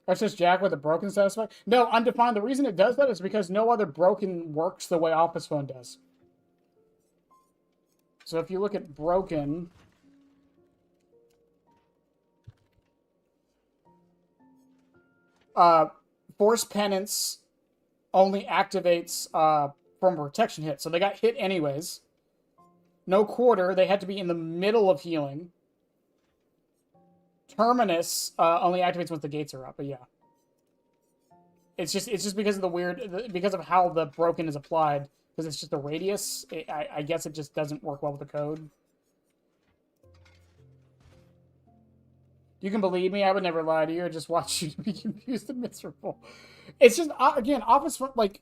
That's just Jack with a broken satisfaction? No, undefined. The reason it does that is because no other broken works the way Office Phone does. So if you look at broken... Force Penance only activates from a protection hit. So they got hit anyways. No quarter. They had to be in the middle of healing. Terminus only activates once the gates are up, but yeah. It's just because of the weird, because of how the broken is applied, because it's just a radius. I guess it just doesn't work well with the code. You can believe me, I would never lie to you or just watch you be confused and miserable. It's just, again, Office, like,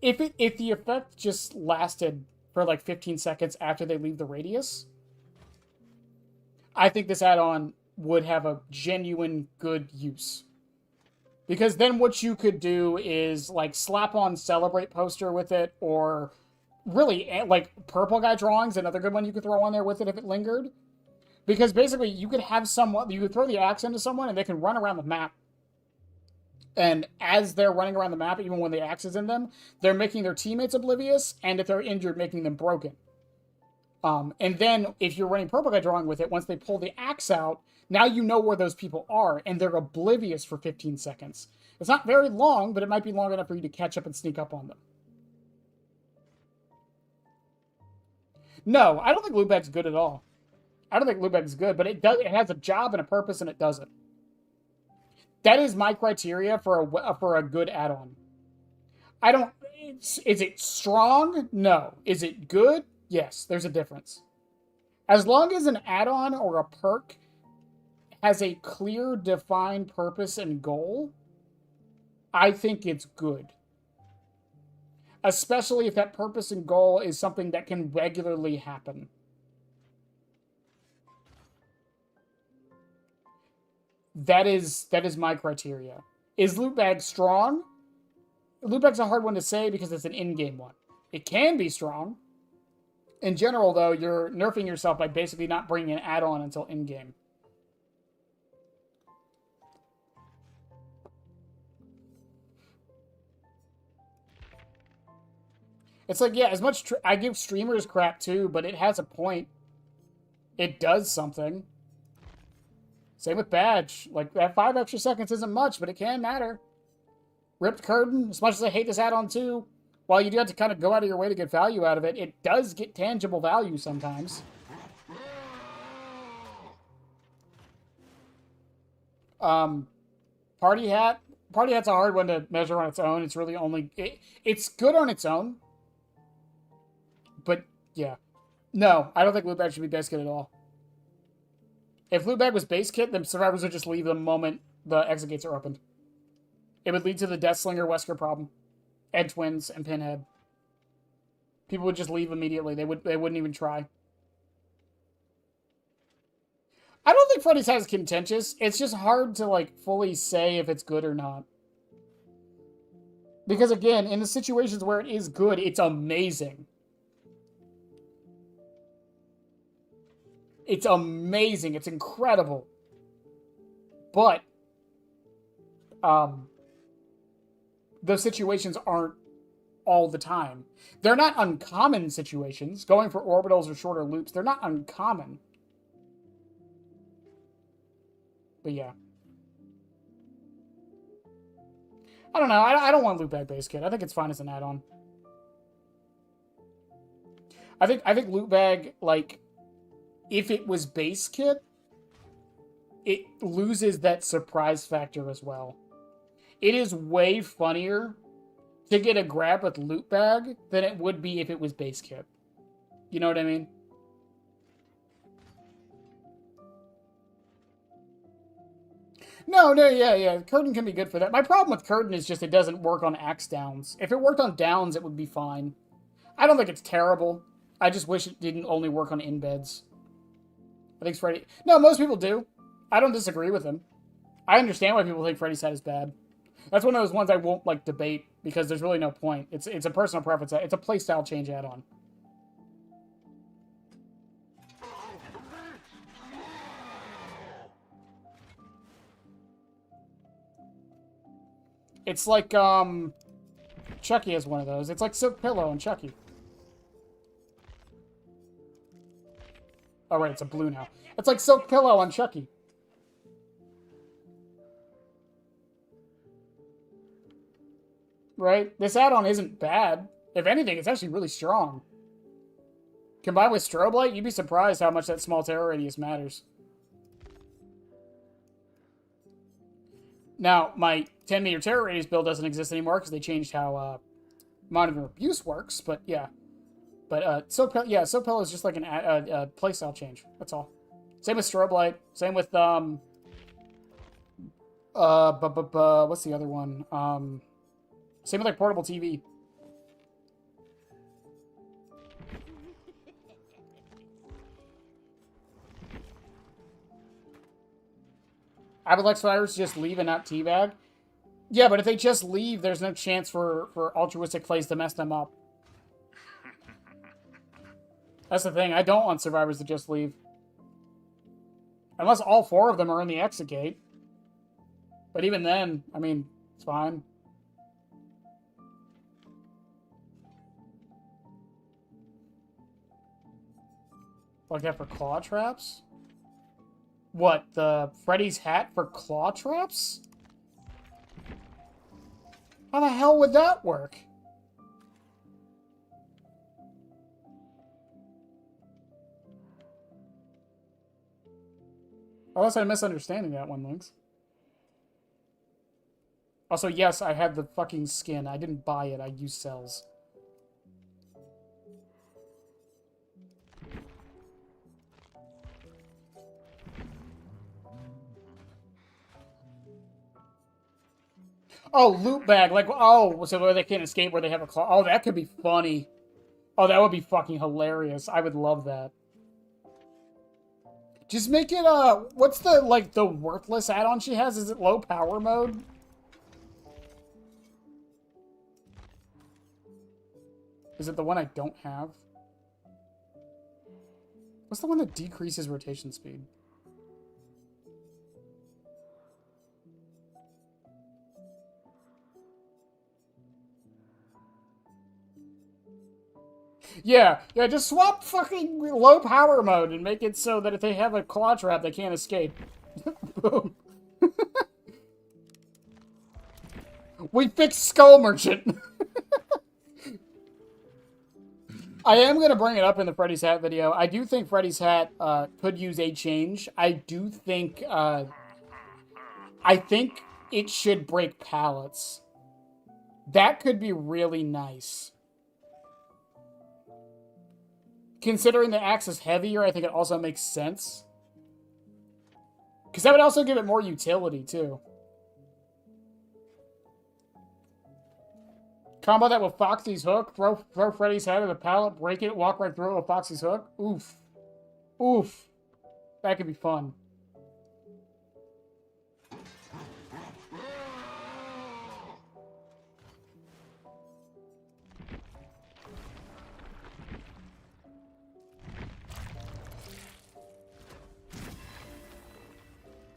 if the effect just lasted for like 15 seconds after they leave the radius, I think this add-on would have a genuine good use. Because then what you could do is, like, slap on Celebrate poster with it, or really, like, Purple Guy Drawings, another good one you could throw on there with it if it lingered. Because basically, you could have someone, you could throw the axe into someone and they can run around the map. And as they're running around the map, even when the axe is in them, they're making their teammates oblivious, and if they're injured, making them broken. And then, if you're running Purple Guy Drawing with it, once they pull the axe out, now you know where those people are, and they're oblivious for 15 seconds. It's not very long, but it might be long enough for you to catch up and sneak up on them. No, I don't think Loot Bag's good at all. I don't think Loot Bag's good, but it has a job and a purpose, and it does it. That is my criteria for a good add-on. Is it strong? No. Is it good? Yes, there's a difference. As long as an add-on or a perk has a clear, defined purpose and goal, I think it's good. Especially if that purpose and goal is something that can regularly happen. That is my criteria. Is Loot Bag strong? Loot Bag's a hard one to say because it's an in-game one. It can be strong. In general, though, you're nerfing yourself by basically not bringing an add-on until in-game. It's like, yeah, as much... I give streamers crap, too, but it has a point. It does something. Same with Badge. Like, that 5 extra seconds isn't much, but it can matter. Ripped Curtain, as much as I hate this add-on too, while you do have to kind of go out of your way to get value out of it, it does get tangible value sometimes. Party Hat. Party Hat's a hard one to measure on its own. It's really only... It's good on its own. But, yeah. No, I don't think Loot Bag should be base kit at all. If Loot Bag was base kit, then survivors would just leave the moment the exit gates are opened. It would lead to the Deathslinger Wesker problem. Ed Twins and Pinhead. People would just leave immediately. They wouldn't even try. I don't think Freddy's Hat is contentious. It's just hard to, like, fully say if it's good or not. Because, again, in the situations where it is good, it's amazing. It's amazing. It's incredible. But, those situations aren't all the time. They're not uncommon situations. Going for orbitals or shorter loops, they're not uncommon. But yeah. I don't know. I don't want Loot Bag base kit. I think it's fine as an add-on. I think Loot Bag, like, if it was base kit, it loses that surprise factor as well. It is way funnier to get a grab with loot bag than it would be if it was base kit. You know what I mean? No, yeah. Curtain can be good for that. My problem with Curtain is just it doesn't work on axe downs. If it worked on downs, it would be fine. I don't think it's terrible. I just wish it didn't only work on in-beds. I think Freddy... No, most people do. I don't disagree with them. I understand why people think Freddy's Hat is bad. That's one of those ones I won't, like, debate, because there's really no point. It's a personal preference. It's a playstyle change add-on. It's like, Chucky has one of those. It's like Silk Pillow and Chucky. Oh, right, it's a blue now. It's like Silk Pillow on Chucky. Right? This add-on isn't bad. If anything, it's actually really strong. Combined with Strobe Light, you'd be surprised how much that small terror radius matters. Now, my 10-meter terror radius build doesn't exist anymore because they changed how monitor abuse works, but yeah. But Silk Pillow is just like a playstyle change. That's all. Same with Strobe Light. Same with what's the other one? Same with like portable TV. I would like survivors to just leave and not teabag. Yeah, but if they just leave, there's no chance for altruistic plays to mess them up. That's the thing. I don't want survivors to just leave. Unless all 4 of them are in the exit gate. But even then, I mean, it's fine. Like that for claw traps? What, the Freddy's hat for claw traps? How the hell would that work? Unless I'm misunderstanding that one, Lynx. Also, yes, I had the fucking skin. I didn't buy it. I used cells. Oh, loot bag. Like, oh, so where they can't escape where they have a claw. Oh, that could be funny. Oh, that would be fucking hilarious. I would love that. Just make it, what's the, like, the worthless add-on she has? Is it low power mode? Is it the one I don't have? What's the one that decreases rotation speed? Yeah, just swap fucking low power mode and make it so that if they have a claw trap, they can't escape. Boom. We fixed Skull Merchant. I am going to bring it up in the Freddy's Hat video. I do think Freddy's Hat could use a change. I do think... I think it should break pallets. That could be really nice. Considering the axe is heavier, I think it also makes sense. Because that would also give it more utility, too. Combo that with Foxy's hook, throw Freddy's head at a pallet, break it, walk right through it with Foxy's hook. Oof. Oof. That could be fun.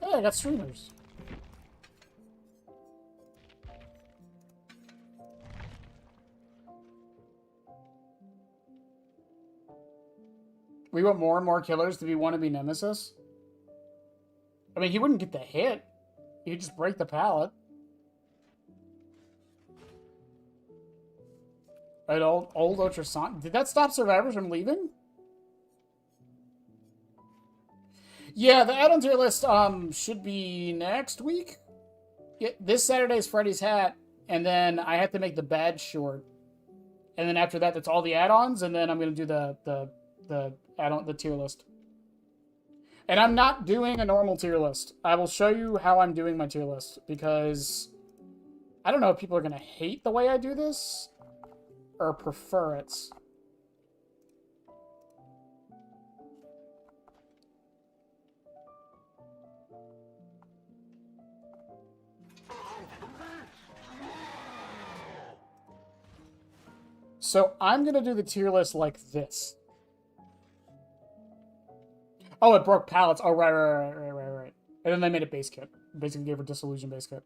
Hey, I got streamers. We want more and more killers to be wannabe Nemesis? I mean, he wouldn't get the hit. He'd just break the pallet. Right, old ultrasonic. Did that stop survivors from leaving? Yeah, the add-on tier list should be next week. Yeah, this Saturday is Freddy's Hat, and then I have to make the badge short. And then after that, that's all the add-ons, and then I'm gonna do the add-on, the tier list. And I'm not doing a normal tier list. I will show you how I'm doing my tier list, because I don't know if people are gonna hate the way I do this or prefer it. So I'm going to do the tier list like this. Oh, it broke pallets. Oh, right. And then they made a base kit. Basically gave her Disillusion base kit.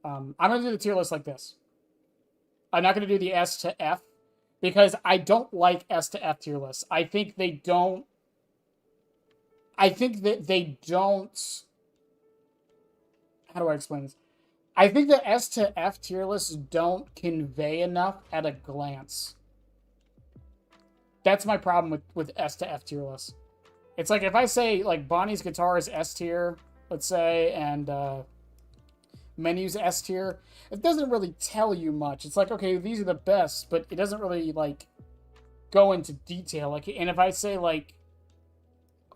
I'm going to do the tier list like this. I'm not going to do the S to F because I don't like S to F tier lists. I think they don't... I think that they don't... How do I explain this? I think the S to F tier lists don't convey enough at a glance. That's my problem with S to F tier lists. It's like if I say, like, Bonnie's guitar is S tier, let's say, and Menu's S tier, it doesn't really tell you much. It's like, okay, these are the best, but it doesn't really, like, go into detail. Like, and if I say, like,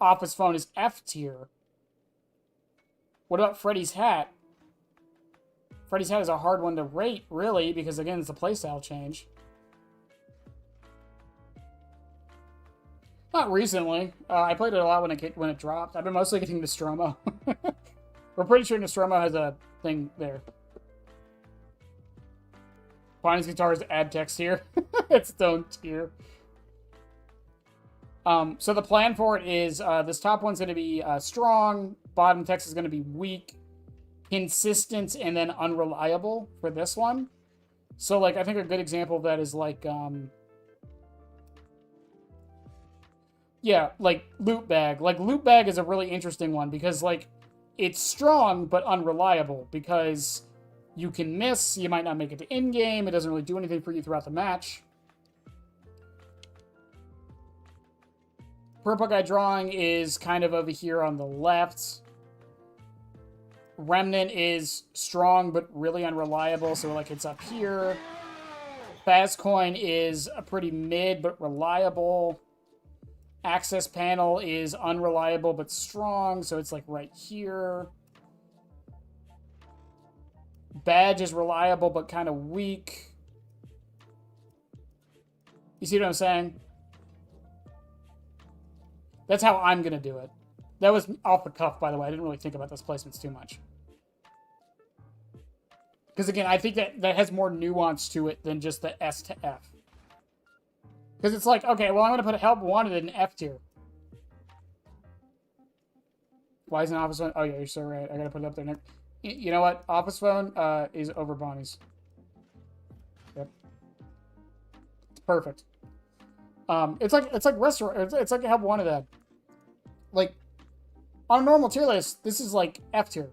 Office Phone is F tier, what about Freddy's Hat? Freddy's Hat is a hard one to rate, really, because, again, it's a playstyle change. Not recently. I played it a lot when it dropped. I've been mostly getting Nostromo. We're pretty sure Nostromo has a thing there. Bonnie's guitar is add text here. It's its own tier. So the plan for it is this top one's going to be strong. Bottom text is going to be weak. Consistent, and then unreliable for this one. So, like, I think a good example of that is, like, yeah, like, Loot Bag. Like, Loot Bag is a really interesting one because, like, it's strong but unreliable because you can miss, you might not make it to in-game, it doesn't really do anything for you throughout the match. Purple Guy Drawing is kind of over here on the left. Remnant is strong but really unreliable, so like it's up here. Fast Coin is a pretty mid but reliable. Access Panel is unreliable but strong, so it's like right here. Badge is reliable but kind of weak. You see what I'm saying? That's how I'm going to do it. That was off the cuff, by the way. I didn't really think about those placements too much. Because, again, I think that has more nuance to it than just the S to F. Because it's like, okay, well, I'm going to put Help Wanted in F tier. Why isn't Office Phone? Oh, yeah, you're so right. I got to put it up there next. You know what? Office Phone is over Bonnie's. Yep. It's perfect. It's like restaurant. It's like Help Wanted ad. Like, on a normal tier list, this is like F tier.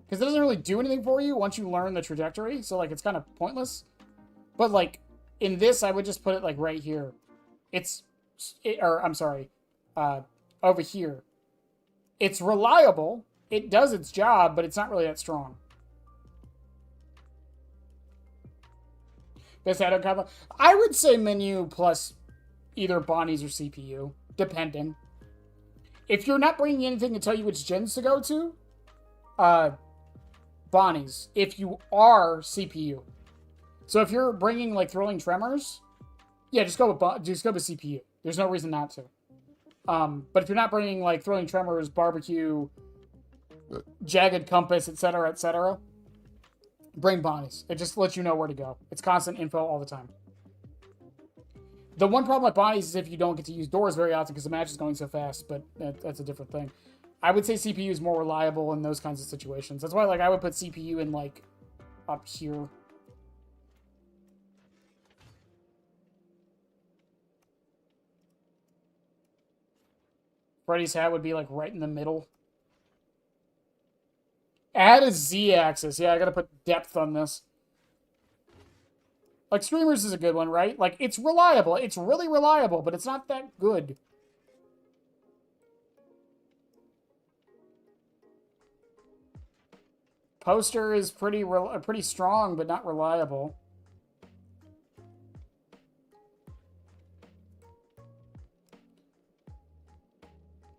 Because it doesn't really do anything for you once you learn the trajectory. So, like, it's kind of pointless. But, like, in this, I would just put it, like, right here. Over here. It's reliable. It does its job, but it's not really that strong. Best add-on combo. I would say Menu plus either Bonnie's or CPU, depending. If you're not bringing anything to tell you which gens to go to, Bonnie's. If you are CPU. So if you're bringing, like, Thrilling Tremors, yeah, just go with CPU. There's no reason not to. But if you're not bringing, like, Thrilling Tremors, Barbecue, Jagged Compass, etc., bring Bonnie's. It just lets you know where to go. It's constant info all the time. The one problem with Bonnie's is if you don't get to use doors very often because the match is going so fast, but that's a different thing. I would say CPU is more reliable in those kinds of situations. That's why, like, I would put CPU in, like, up here. Freddy's Hat would be, like, right in the middle. Add a Z-axis. Yeah, I gotta put depth on this. Like, Streamers is a good one, right? Like, it's reliable. It's really reliable, but it's not that good. Poster is pretty strong, but not reliable.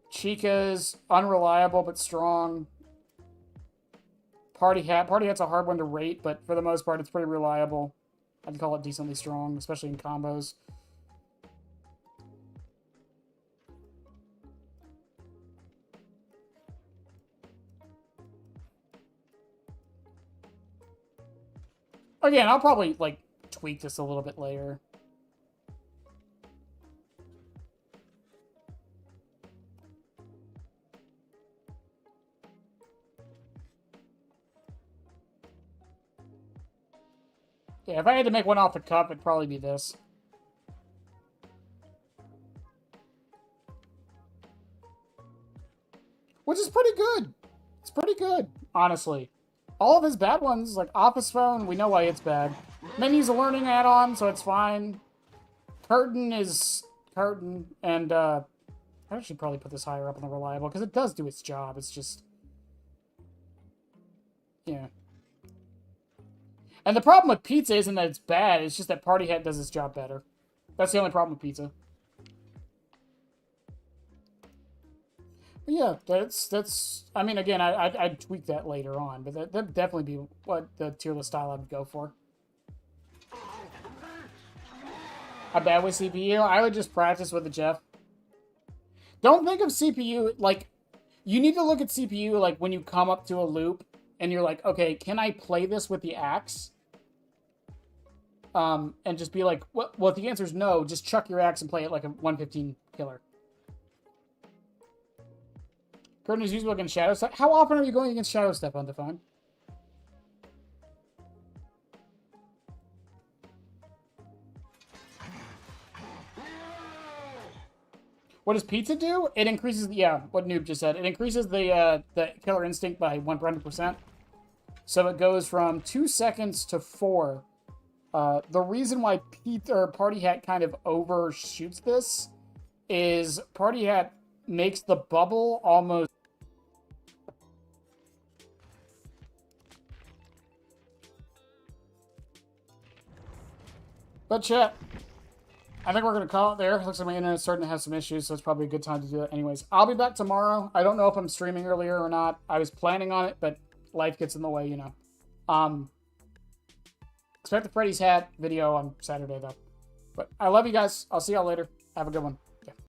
Chica's unreliable, but strong. Party Hat's a hard one to rate, but for the most part, it's pretty reliable. I'd call it decently strong, especially in combos. Again, I'll probably, like, tweak this a little bit later. Yeah, if I had to make one off the cup, it'd probably be this. Which is pretty good. It's pretty good, honestly. All of his bad ones, like Office Phone, we know why it's bad. Menu's a learning add-on, so it's fine. Curtain is Curtain, and I should probably put this higher up on the reliable, because it does do its job. It's just... yeah. And the problem with Pizza isn't that it's bad, it's just that Party Hat does its job better. That's the only problem with Pizza. But yeah, that's... I mean, again, I'd tweak that later on, but that'd definitely be what the tier list style I would go for. How bad with CPU? I would just practice with the Jeff. Don't think of CPU, like... You need to look at CPU, like, when you come up to a loop, and you're like, okay, can I play this with the axe? And just be like, well, if the answer is no, just chuck your axe and play it like a 115 killer. Curtain is usable against Shadow Step. How often are you going against Shadow Step, Undefined? What does Pizza do? It increases, yeah, what Noob just said. It increases the Killer Instinct by 100%. So it goes from 2 seconds to 4. The reason why Party Hat kind of overshoots this is Party Hat makes the bubble almost... But chat, I think we're going to call it there. Looks like my internet's starting to have some issues, so it's probably a good time to do it. Anyways, I'll be back tomorrow. I don't know if I'm streaming earlier or not. I was planning on it, but life gets in the way, you know. Expect the Freddy's Hat video on Saturday, though. But I love you guys. I'll see y'all later. Have a good one.